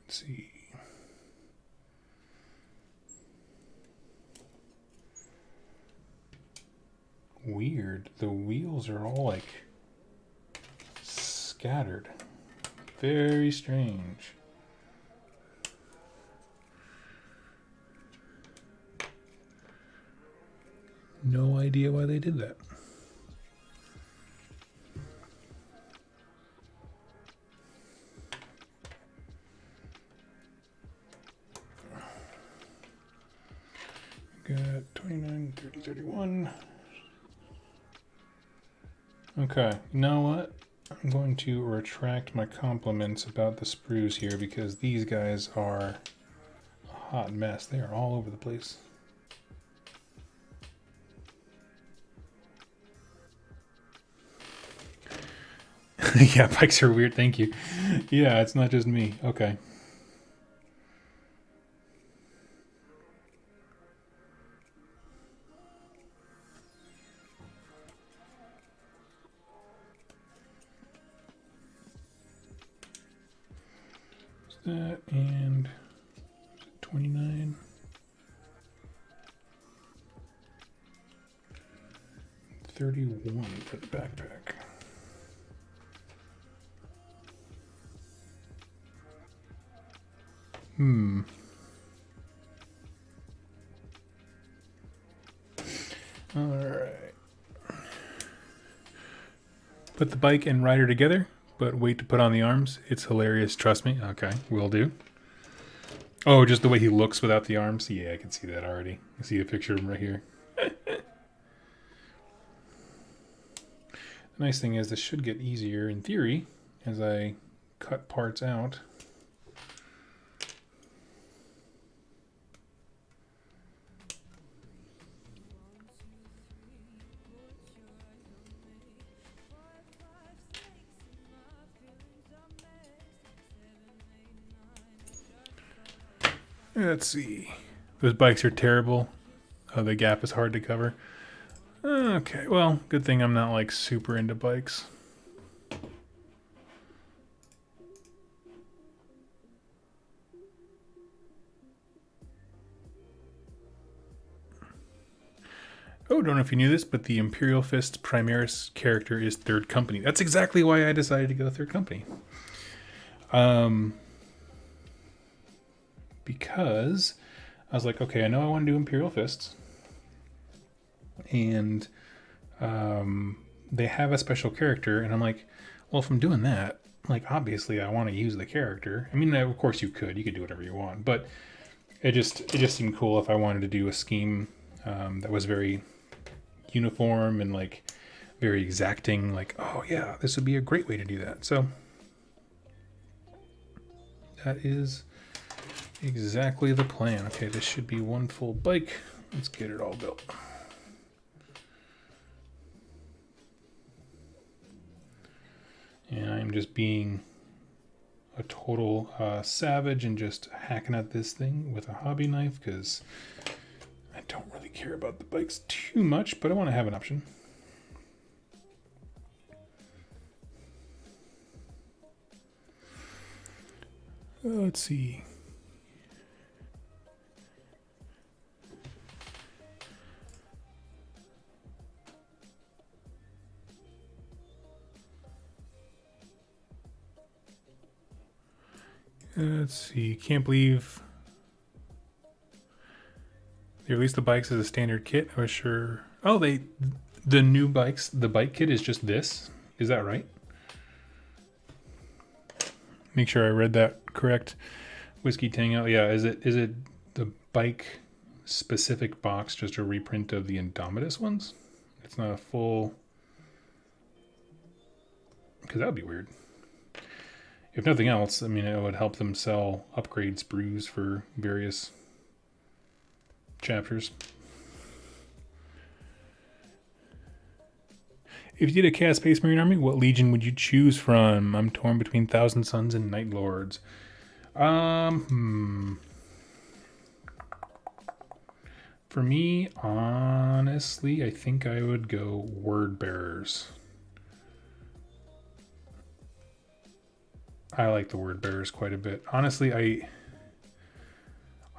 Let's see. Weird. The wheels are all like scattered. Very strange. no idea why they did that. Got 29, 30, 31. Okay, you know what? I'm going to retract my compliments about the sprues here because these guys are a hot mess. They are all over the place. Yeah, bikes are weird. Thank you. Yeah, it's not just me. Okay. That and 29. 31 for the backpack. All right. Put the bike and rider together, but wait to put on the arms. It's hilarious, trust me. Okay, will do. Oh, just the way he looks without the arms? Yeah, I can see that already. I see a picture of him right here. The nice thing is this should get easier in theory as I cut parts out. Let's see. Those bikes are terrible. Oh, the gap is hard to cover. Okay, well, good thing I'm not like super into bikes. Oh, don't know if you knew this, but the Imperial Fists Primaris character is third company. That's exactly why I decided to go third company. Because I was like, okay, I know I want to do Imperial Fists. And they have a special character, and I'm like, well, if I'm doing that, like, obviously I want to use the character. I mean, of course you could do whatever you want, but it just seemed cool if I wanted to do a scheme that was very uniform and like very exacting, like, oh yeah, this would be a great way to do that. So that is exactly the plan. Okay, this should be one full bike. Let's get it all built. And I'm just being a total savage and just hacking at this thing with a hobby knife because I don't really care about the bikes too much, but I want to have an option. Let's see. Let's see. Can't believe they released the bikes as a standard kit. I was sure. Oh, the new bikes. The bike kit is just this. Is that right? Make sure I read that correct. Whiskey Tango. Yeah. Is it the bike specific box just a reprint of the Indomitus ones? It's not a full. Because that would be weird. If nothing else, I mean, it would help them sell upgrade sprues for various chapters. If you did a Chaos Space Marine army, what legion would you choose from? I'm torn between Thousand Suns and Night Lords. For me, honestly, I think I would go Word Bearers. I like the Word Bearers quite a bit. Honestly, I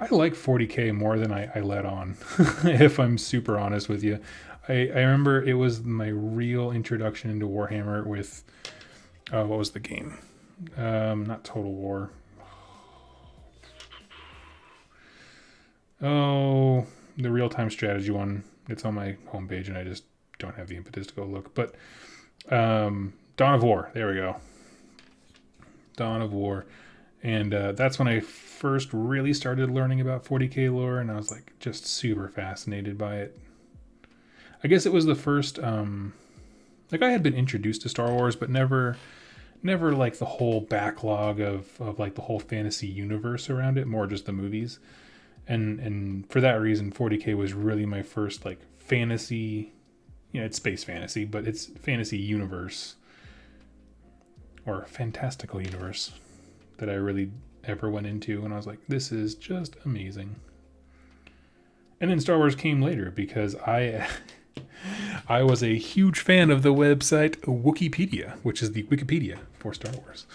like 40k more than I let on, if I'm super honest with you. I remember it was my real introduction into Warhammer with, what was the game? Not Total War. Oh, the real-time strategy one, it's on my homepage, and I just don't have the impetus to go look. But Dawn of War, there we go. Dawn of War. And that's when I first really started learning about 40k lore, and I was like just super fascinated by it. I guess it was the first, like I had been introduced to Star Wars, but never like the whole backlog of like the whole fantasy universe around it, more just the movies. And for that reason, 40k was really my first like fantasy, it's space fantasy, but it's fantasy universe or fantastical universe that I really ever went into, and I was like, this is just amazing. And then Star Wars came later because I was a huge fan of the website Wikipedia, which is the Wikipedia for Star Wars.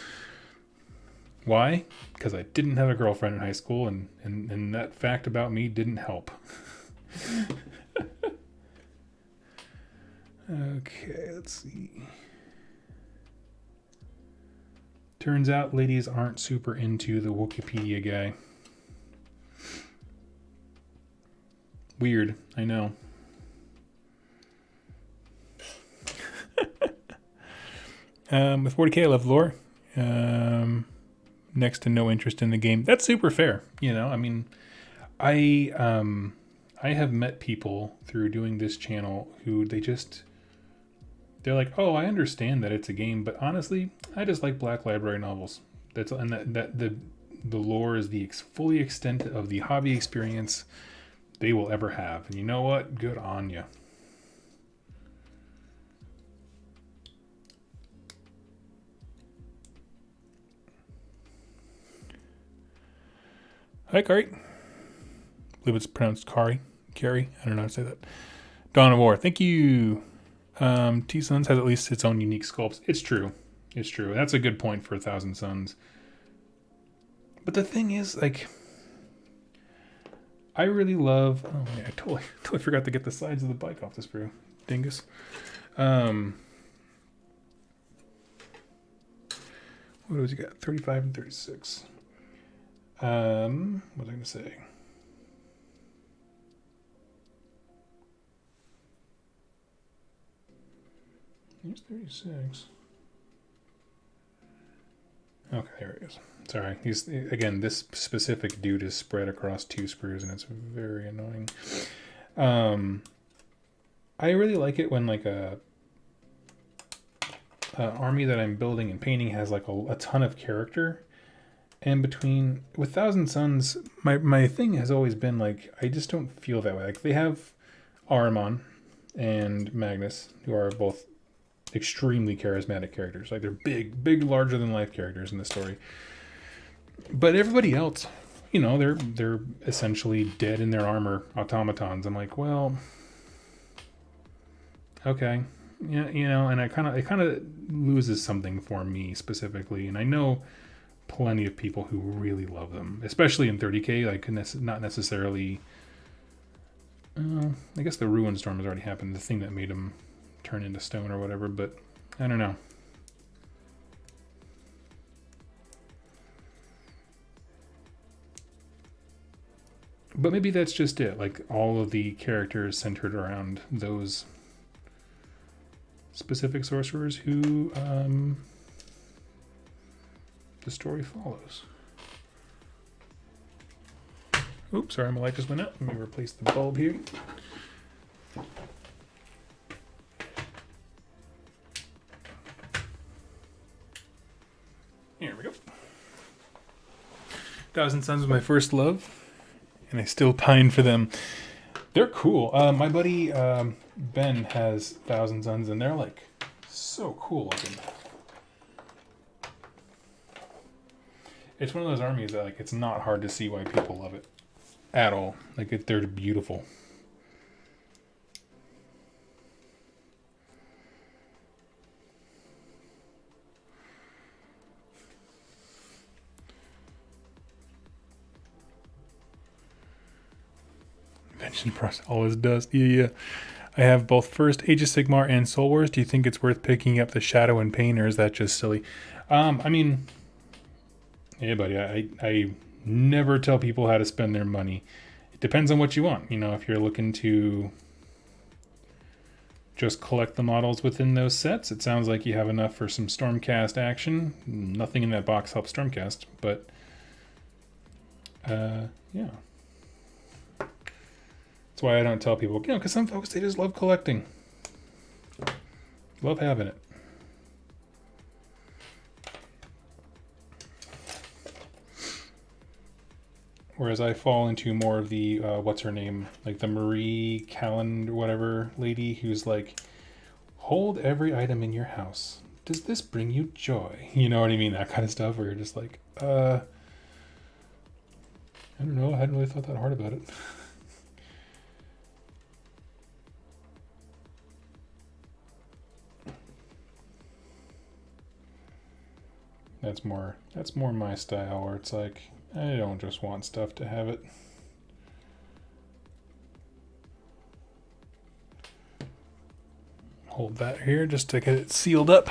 Why? Because I didn't have a girlfriend in high school, and that fact about me didn't help. Okay, let's see. Turns out ladies aren't super into the Wikipedia guy. Weird, I know. With 40k, I love lore. Next to no interest in the game. That's super fair. I mean, I have met people through doing this channel who they're like, oh, I understand that it's a game, but honestly, I just like Black Library novels. The lore is the fully extent of the hobby experience they will ever have. And you know what? Good on you. Hi, Kari. I believe it's pronounced Kari. Carrie. I don't know how to say that. Dawn of War. Thank you. T-Suns has at least its own unique sculpts. It's true. It's true. That's a good point for 1,000 Suns. But the thing is, like, I really love... Oh, yeah, I totally forgot to get the sides of the bike off this brew. Dingus. What was he got? 35 and 36. What was I going to say? Here's 36. Okay, there he is. Sorry. Again, this specific dude is spread across 2 sprues, and it's very annoying. I really like it when like a army that I'm building and painting has like a ton of character. And with 1,000 Suns, my thing has always been like, I just don't feel that way. Like they have Ahriman and Magnus, who are both extremely charismatic characters. Like they're big, larger than life characters in the story. But everybody else, they're essentially dead in their armor automatons. I'm like, well, okay, yeah, and it kind of loses something for me specifically. And I know plenty of people who really love them, especially in 30k. Like not necessarily. I guess the Ruin Storm has already happened. The thing that made them turn into stone or whatever, but I don't know. But maybe that's just it. Like all of the characters centered around those specific sorcerers who the story follows. Oops, sorry, my light just went out. Let me replace the bulb here. Here we go. 1,000 Suns was my first love, and I still pine for them. They're cool. My buddy Ben has 1,000 Suns, and they're like so cool looking. It's one of those armies that like it's not hard to see why people love it at all. Like they're beautiful. Invention process always does. Yeah. I have both first Age of Sigmar and Soul Wars. Do you think it's worth picking up the Shadow and Pain, or is that just silly? I mean, hey buddy, I never tell people how to spend their money. It depends on what you want. You know, if you're looking to just collect the models within those sets, it sounds like you have enough for some Stormcast action. Nothing in that box helps Stormcast, but yeah. That's why I don't tell people, you know, because some folks, they just love collecting. Love having it. Whereas I fall into more of the, what's her name? Like the Marie Calland or whatever lady who's like, hold every item in your house. Does this bring you joy? You know what I mean? That kind of stuff where you're just like, I don't know. I hadn't really thought that hard about it. That's more my style, where it's like, I don't just want stuff to have it. Hold that here just to get it sealed up.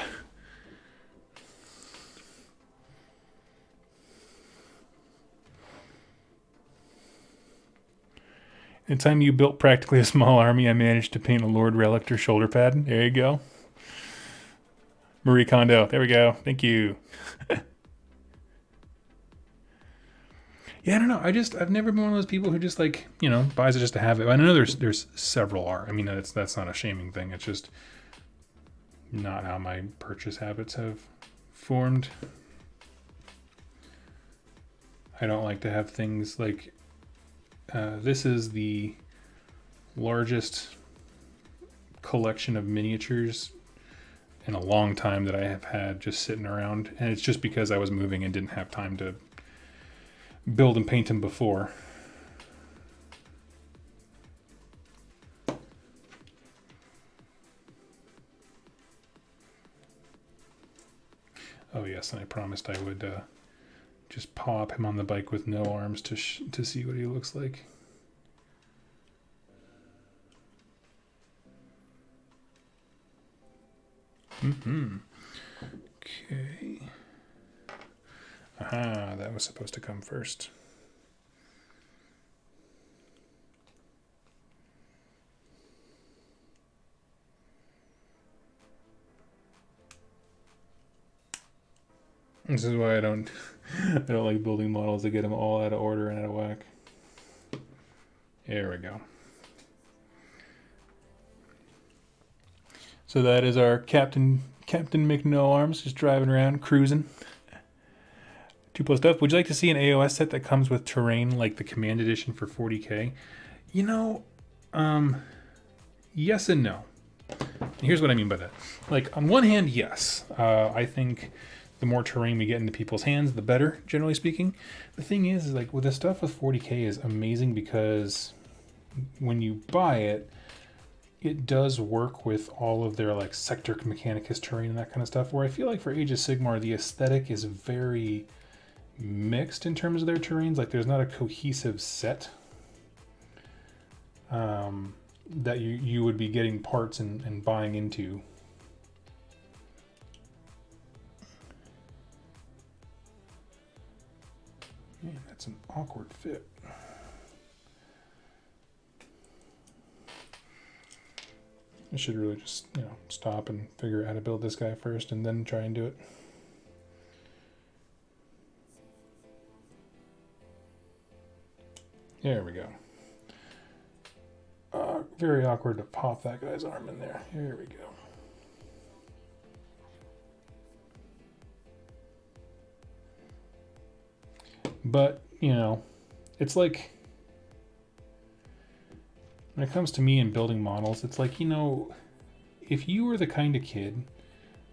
Anytime you built practically a small army, I managed to paint a Lord Relictor shoulder pad. There you go. Marie Kondo. There we go. Thank you. Yeah, I don't know. I've never been one of those people who just like, you know, buys it just to have it. I know there's several are. I mean, that's not a shaming thing. It's just not how my purchase habits have formed. I don't like to have things like, this is the largest collection of miniatures in a long time that I have had just sitting around. And it's just because I was moving and didn't have time to build and paint them before. Oh yes, and I promised I would just pop him on the bike with no arms to see what he looks like. Okay. Aha, that was supposed to come first. This is why I don't like building models that get them all out of order and out of whack. There we go. So that is our Captain McNo-Arms just driving around, cruising. 2+ stuff. Would you like to see an AOS set that comes with terrain like the Command Edition for 40k? You know, yes and no. Here's what I mean by that. Like, on one hand, yes. I think the more terrain we get into people's hands, the better, generally speaking. The thing is like, with the stuff with 40k is amazing because when you buy it, it does work with all of their like Sector Mechanicus terrain and that kind of stuff, where I feel like for Age of Sigmar, the aesthetic is very mixed in terms of their terrains. Like, there's not a cohesive set that you would be getting parts and buying into. Man, that's an awkward fit. I should really just, you know, stop and figure out how to build this guy first and then try and do it. There we go. Very awkward to pop that guy's arm in there. Here we go. But, you know, it's like, when it comes to me and building models, it's like, you know, if you were the kind of kid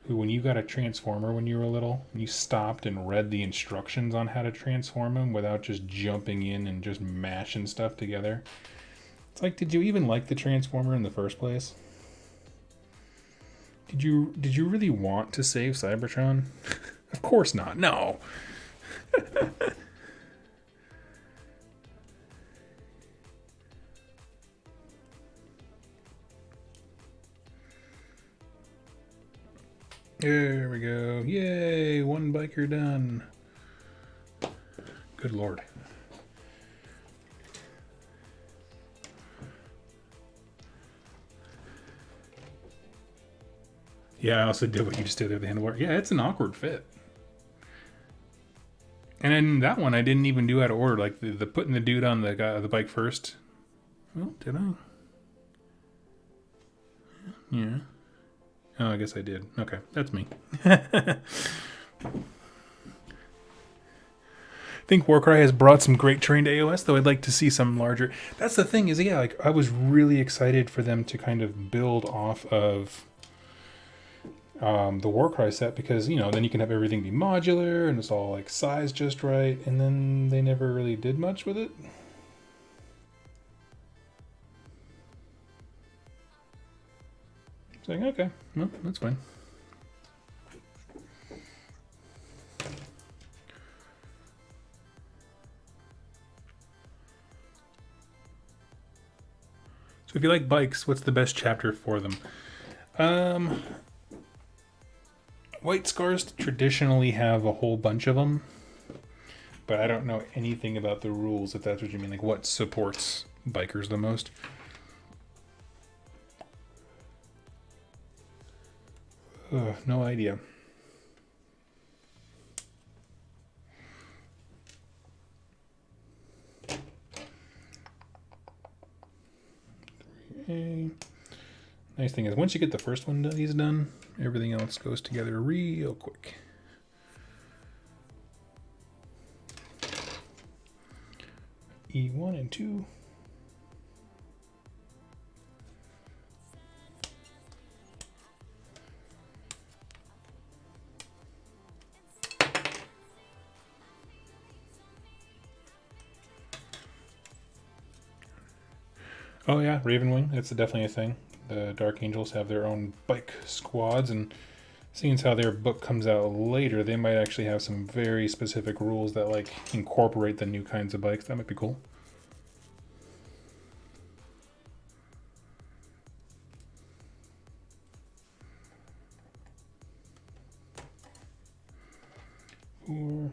who, when you got a transformer when you were little, you stopped and read the instructions on how to transform him without just jumping in and just mashing stuff together, it's like, did you even like the transformer in the first place? Did you really want to save Cybertron? Of course not. No. There we go. Yay, one biker done. Good lord. Yeah, I also did what you just did there, the handlebar. Yeah, it's an awkward fit. And then that one I didn't even do out of order, like the putting the dude on the bike first. Well, did I? Yeah. Oh, I guess I did. Okay, that's me. I think Warcry has brought some great terrain to AOS, though I'd like to see some larger. That's the thing is, yeah, like I was really excited for them to kind of build off of the Warcry set because, you know, then you can have everything be modular and it's all like sized just right, and then they never really did much with it. It's like, okay, well, that's fine. So if you like bikes, what's the best chapter for them? White Scars traditionally have a whole bunch of them, but I don't know anything about the rules, if that's what you mean. Like, what supports bikers the most? No idea. Okay. Nice thing is, once you get the first one done, everything else goes together real quick. E1 and 2. Oh yeah, Ravenwing, that's definitely a thing. The Dark Angels have their own bike squads, and seeing as how their book comes out later, they might actually have some very specific rules that like incorporate the new kinds of bikes. That might be cool. Or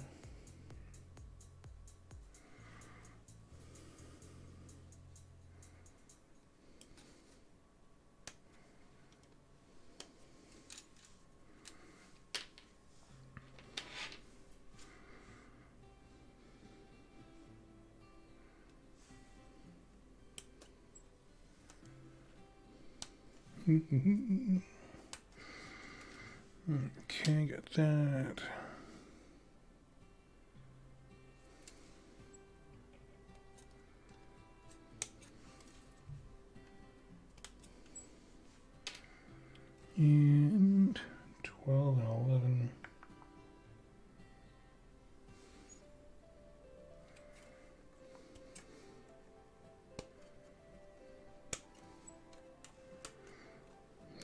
okay, got that. And 12 and 11.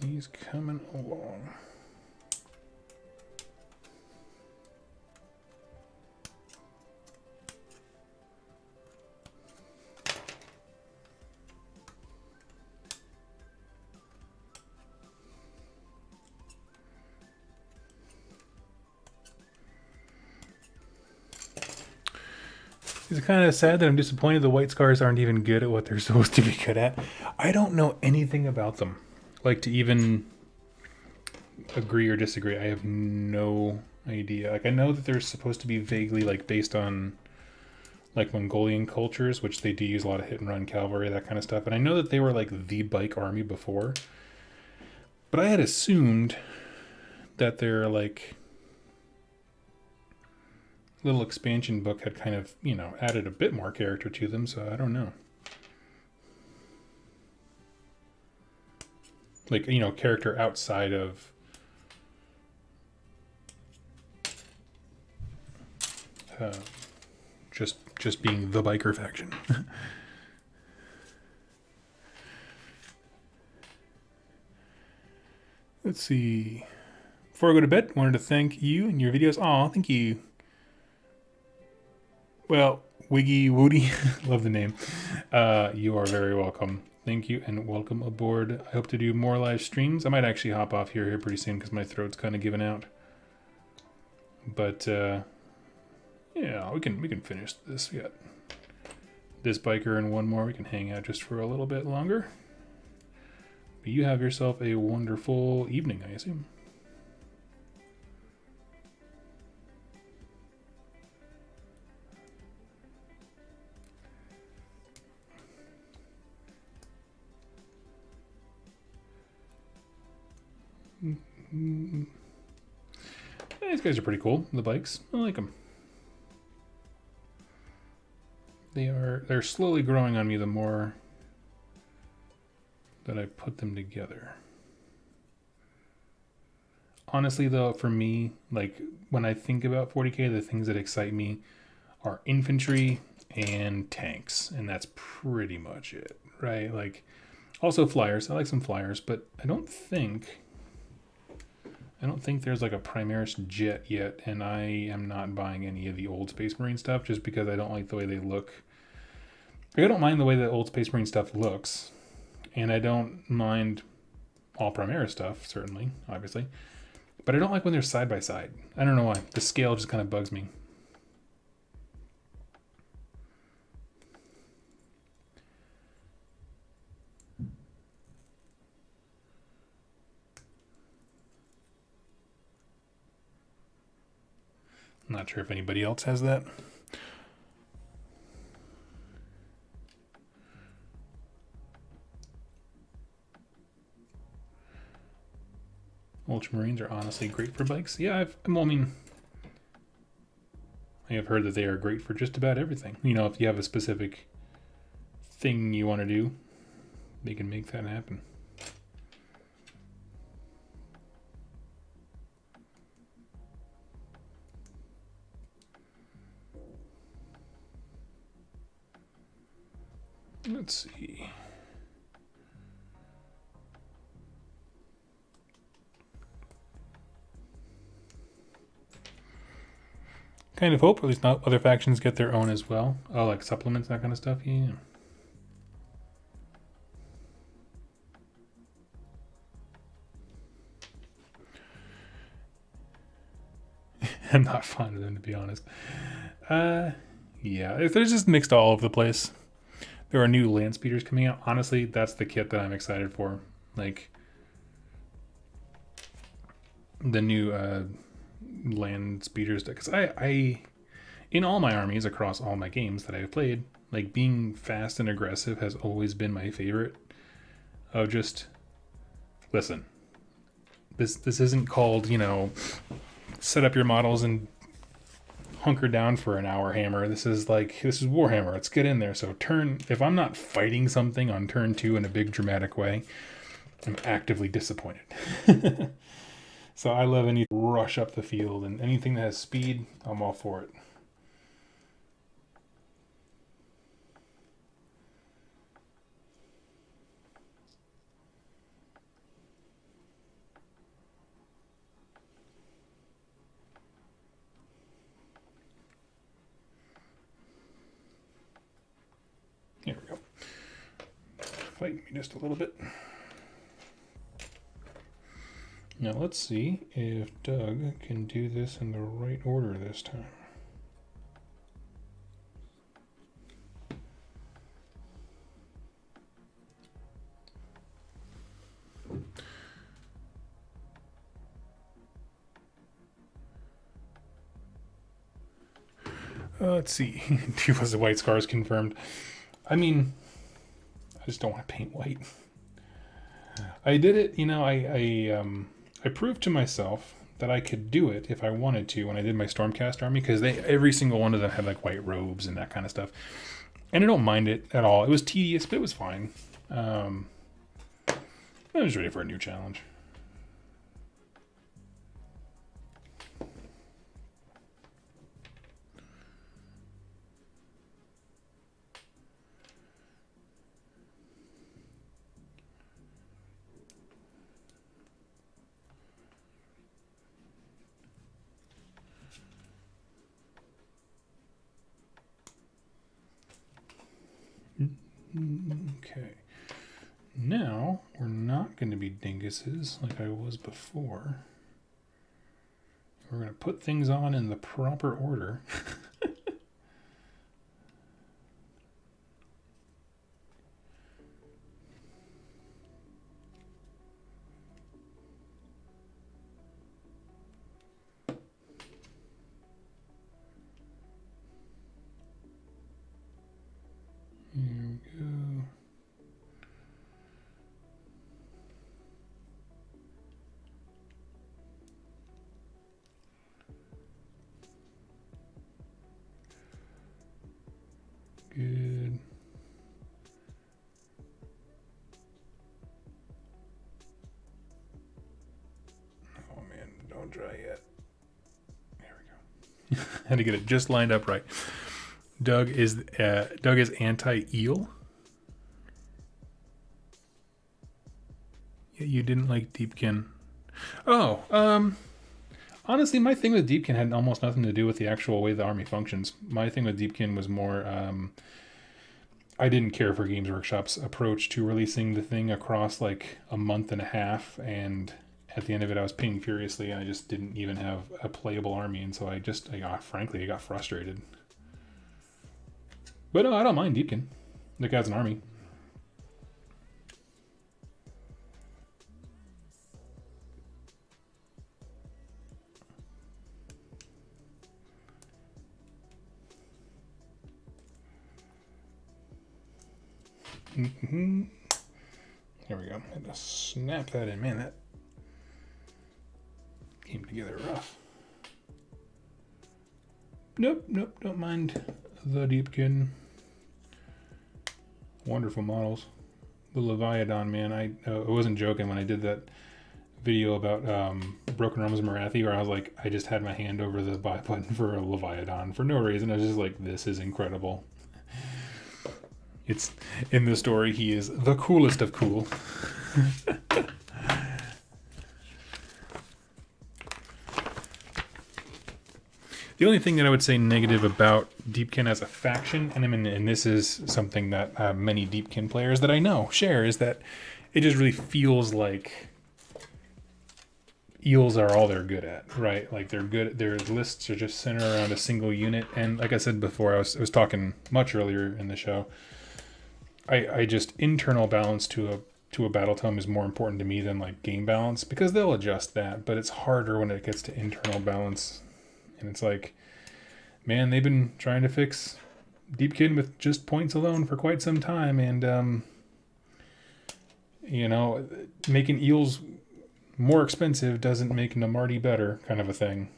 He's coming along. It's kind of sad that I'm disappointed the White Scars aren't even good at what they're supposed to be good at. I don't know anything about them. Like, to even agree or disagree, I have no idea. Like, I know that they're supposed to be vaguely, like, based on, like, Mongolian cultures, which they do use a lot of hit-and-run cavalry, that kind of stuff. And I know that they were, like, the bike army before. But I had assumed that they're, like, little expansion book had kind of, you know, added a bit more character to them, so I don't know. Like, you know, character outside of just being the biker faction. Let's see. Before I go to bed, wanted to thank you and your videos. Aw, thank you. Well, Wiggy Woody, love the name. You are very welcome. Thank you and welcome aboard. I hope to do more live streams. I might actually hop off here pretty soon because my throat's kind of giving out. But yeah, we can finish this. We got this biker and one more. We can hang out just for a little bit longer. But you have yourself a wonderful evening, I assume. These guys are pretty cool, the bikes. I like them. They're slowly growing on me the more that I put them together. Honestly though, for me, like when I think about 40k, the things that excite me are infantry and tanks, and that's pretty much it, right? Like also flyers. I like some flyers, but I don't think there's like a Primaris jet yet, and I am not buying any of the old Space Marine stuff just because I don't like the way they look. I don't mind the way the old Space Marine stuff looks, and I don't mind all Primaris stuff, certainly, obviously. But I don't like when they're side by side. I don't know why. The scale just kind of bugs me. I'm not sure if anybody else has that. Ultramarines are honestly great for bikes. Yeah, I have heard that they are great for just about everything. You know, if you have a specific thing you want to do, they can make that happen. Let's see. Kind of hope at least not other factions get their own as well. Oh, like supplements, that kind of stuff. Yeah. I'm not fond of them, to be honest. Yeah, they're just mixed all over the place. There are new land speeders coming out. Honestly, that's the kit that I'm excited for. Like the new land speeders, because I in all my armies across all my games that I've played, like being fast and aggressive has always been my favorite. Of just listen, this isn't called, you know, set up your models and hunker down for an hour hammer. This is Warhammer. Let's get in there. So if I'm not fighting something on turn 2 in a big dramatic way, I'm actively disappointed. So I love any rush up the field, and anything that has speed, I'm all for it. Here we go. Fight me just a little bit. Now let's see if Doug can do this in the right order this time. Let's see. 2 was the white scars confirmed. I mean, I just don't want to paint white. I did it, you know, I proved to myself that I could do it if I wanted to when I did my Stormcast army, because every single one of them had like white robes and that kind of stuff. And I don't mind it at all. It was tedious, but it was fine. I was ready for a new challenge. Okay. Now, we're not going to be dinguses like I was before. We're going to put things on in the proper order. Here we go. Had to get it just lined up right. Doug is anti-eel. Yeah, you didn't like Deepkin. Oh, honestly, my thing with Deepkin had almost nothing to do with the actual way the army functions. My thing with Deepkin was more, I didn't care for Games Workshop's approach to releasing the thing across like a month and a half, and at the end of it, I was pinging furiously, and I just didn't even have a playable army, and so frankly, I got frustrated. But no, I don't mind Deepkin, like as an army. Mm-hmm. There we go. I had to snap that in. Man, that came together rough. Nope, don't mind the Deepkin. Wonderful models. The Leviathan, man, I wasn't joking when I did that video about Broken Realms Marathi, where I was like, I just had my hand over the buy button for a Leviathan for no reason. I was just like, this is incredible. It's in the story, he is the coolest of cool. The only thing that I would say negative about Deepkin as a faction, and this is something that many Deepkin players that I know share, is that it just really feels like eels are all they're good at, right? Like they're good. Their lists are just centered around a single unit, and like I said before, I was talking much earlier in the show. I just internal balance to a battle tome is more important to me than like game balance, because they'll adjust that, but it's harder when it gets to internal balance. And it's like, man, they've been trying to fix Deepkin with just points alone for quite some time, and making eels more expensive doesn't make Namarti better, kind of a thing.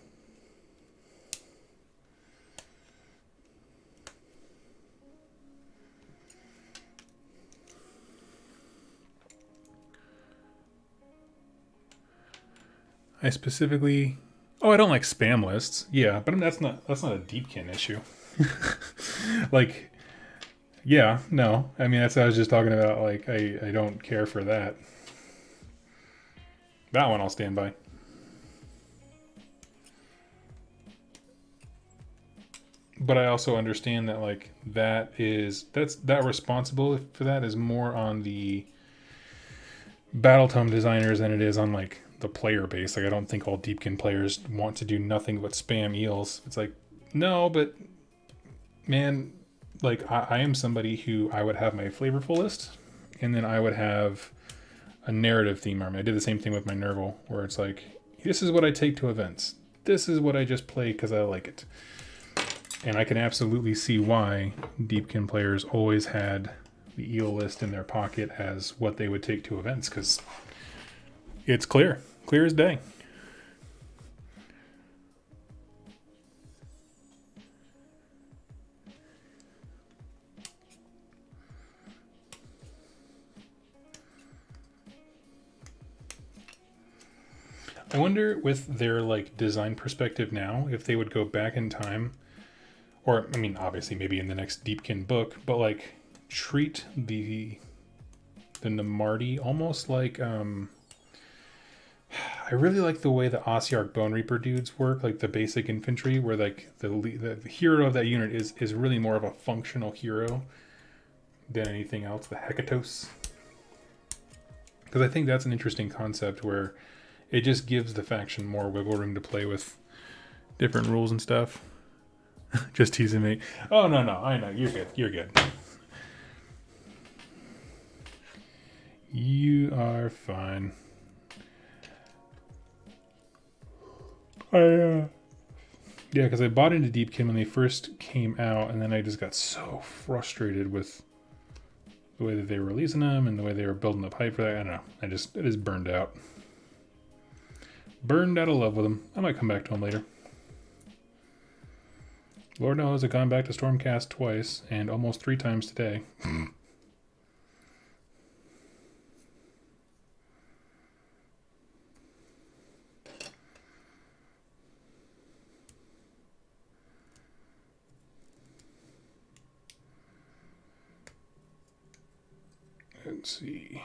I specifically... Oh, I don't like spam lists. Yeah, but that's not a Deepkin issue. Like, yeah, no. I mean, that's what I was just talking about. Like, I don't care for that. That one I'll stand by. But I also understand that, like, that responsible for that is more on the battle tome designers than it is on, like, the player base. Like, I don't think all Deepkin players want to do nothing but spam eels. It's like, no, but man, like I am somebody who I would have my flavorful list, and then I would have a narrative theme army. I did the same thing with my Nerval, where it's like, this is what I take to events. This is what I just play because I like it. And I can absolutely see why Deepkin players always had the eel list in their pocket as what they would take to events, because it's clear as day. I wonder, with their like design perspective now, if they would go back in time, or I mean, obviously maybe in the next Deepkin book, but like treat the Namarti almost like I really like the way the Ossiarch Bone Reaper dudes work, like the basic infantry, where like the hero of that unit is really more of a functional hero than anything else, the Hecatos. Because I think that's an interesting concept where it just gives the faction more wiggle room to play with different rules and stuff. Just teasing me. Oh, no, I know. You're good. You are fine. Yeah, because I bought into Deepkin when they first came out, and then I just got so frustrated with the way that they were releasing them and the way they were building up hype for that. I don't know. I just burned out. Burned out of love with them. I might come back to them later. Lord knows I've gone back to Stormcast twice, and almost 3 times today. Let's see.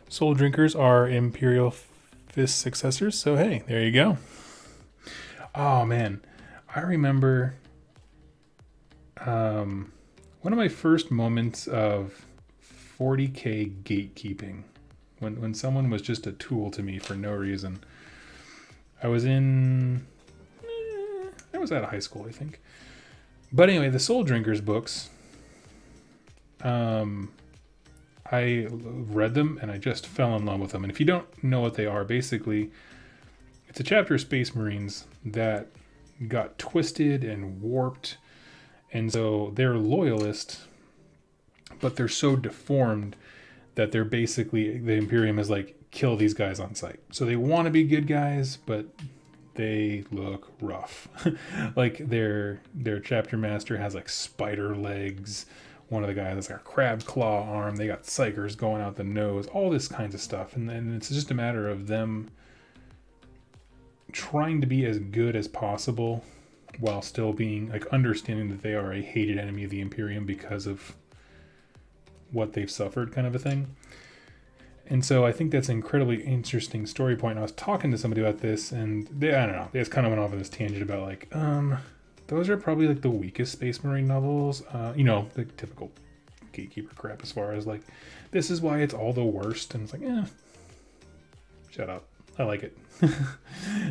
Soul Drinkers are Imperial Fists successors, so hey, there you go. Oh man, I remember one of my first moments of 40k gatekeeping, when someone was just a tool to me for no reason. I was out of high school, I think. But anyway, the Soul Drinkers books, I read them and I just fell in love with them. And if you don't know what they are, basically, it's a chapter of Space Marines that got twisted and warped. And so they're loyalist, but they're so deformed that they're basically, the Imperium is like, kill these guys on sight. So they want to be good guys, but they look rough. Like their chapter master has like spider legs. One of the guys has like a crab claw arm. They got psychers going out the nose, all this kinds of stuff. And then it's just a matter of them trying to be as good as possible while still being like understanding that they are a hated enemy of the Imperium because of what they've suffered, kind of a thing. And so I think that's an incredibly interesting story point. I was talking to somebody about this, and I don't know, they just kind of went off on this tangent about like, those are probably like the weakest Space Marine novels. The typical gatekeeper crap as far as like, this is why it's all the worst. And it's like, shut up. I like it.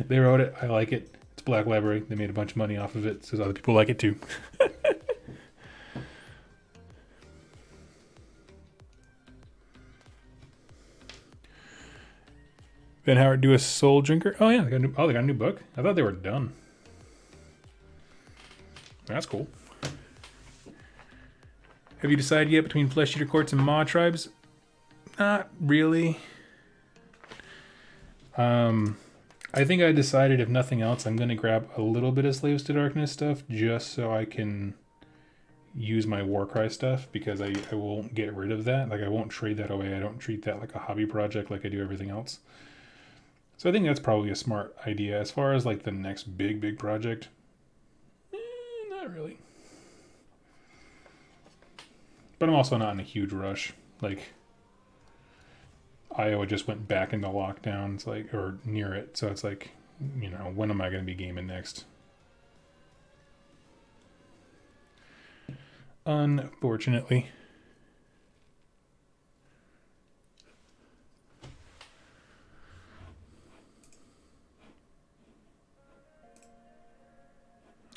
They wrote it. I like it. It's Black Library. They made a bunch of money off of it, so other people like it too. Ben Howard do a Soul Drinker. Oh yeah, they got a new book. I thought they were done. That's cool. Have you decided yet between Flesh Eater Courts and Maw Tribes? Not really. I think I decided, if nothing else, I'm going to grab a little bit of Slaves to Darkness stuff just so I can use my Warcry stuff, because I won't get rid of that. Like, I won't trade that away. I don't treat that like a hobby project like I do everything else. So I think that's probably a smart idea. As far as like the next big project, not really. But I'm also not in a huge rush. Like, Iowa just went back into lockdown. It's like, or near it. So it's like, when am I going to be gaming next? Unfortunately.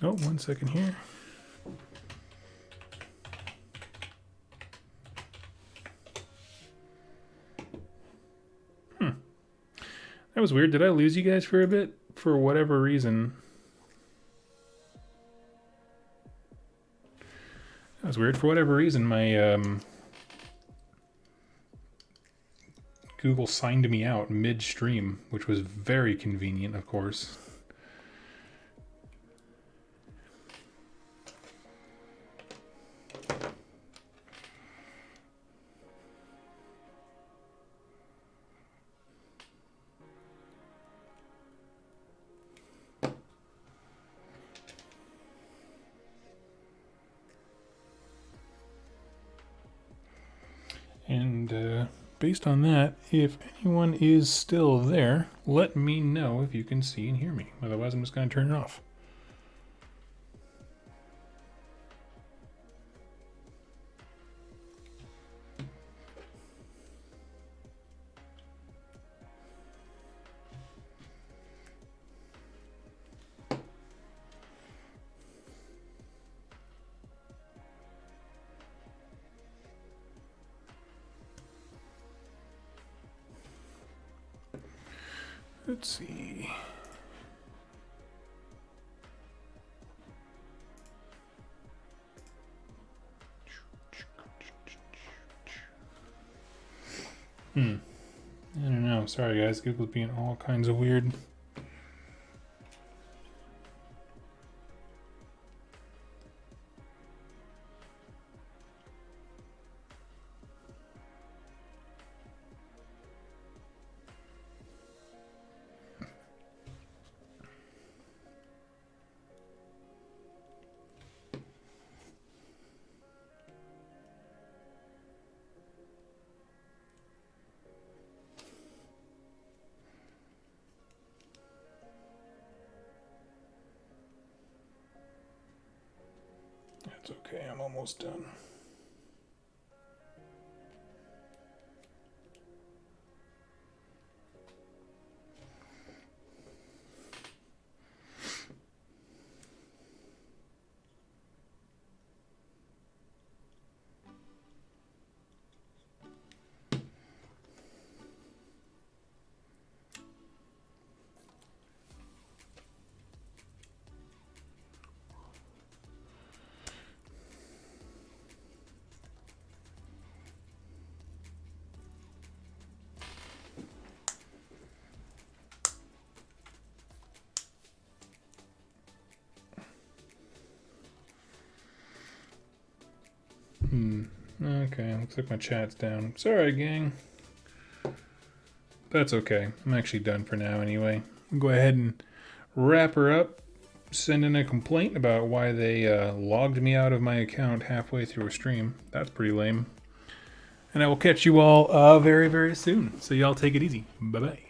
Oh, 1 second here. That was weird. Did I lose you guys for a bit? For whatever reason. That was weird. For whatever reason, my Google signed me out mid-stream, which was very convenient, of course. And based on that, if anyone is still there, let me know if you can see and hear me. Otherwise, I'm just going to turn it off. Let's see. I don't know. Sorry, guys. Google's being all kinds of weird. That's okay, I'm almost done. Okay, looks like my chat's down. Sorry, gang. That's okay. I'm actually done for now anyway. I'll go ahead and wrap her up, send in a complaint about why they logged me out of my account halfway through a stream. That's pretty lame. And I will catch you all very, very soon. So y'all take it easy. Bye-bye.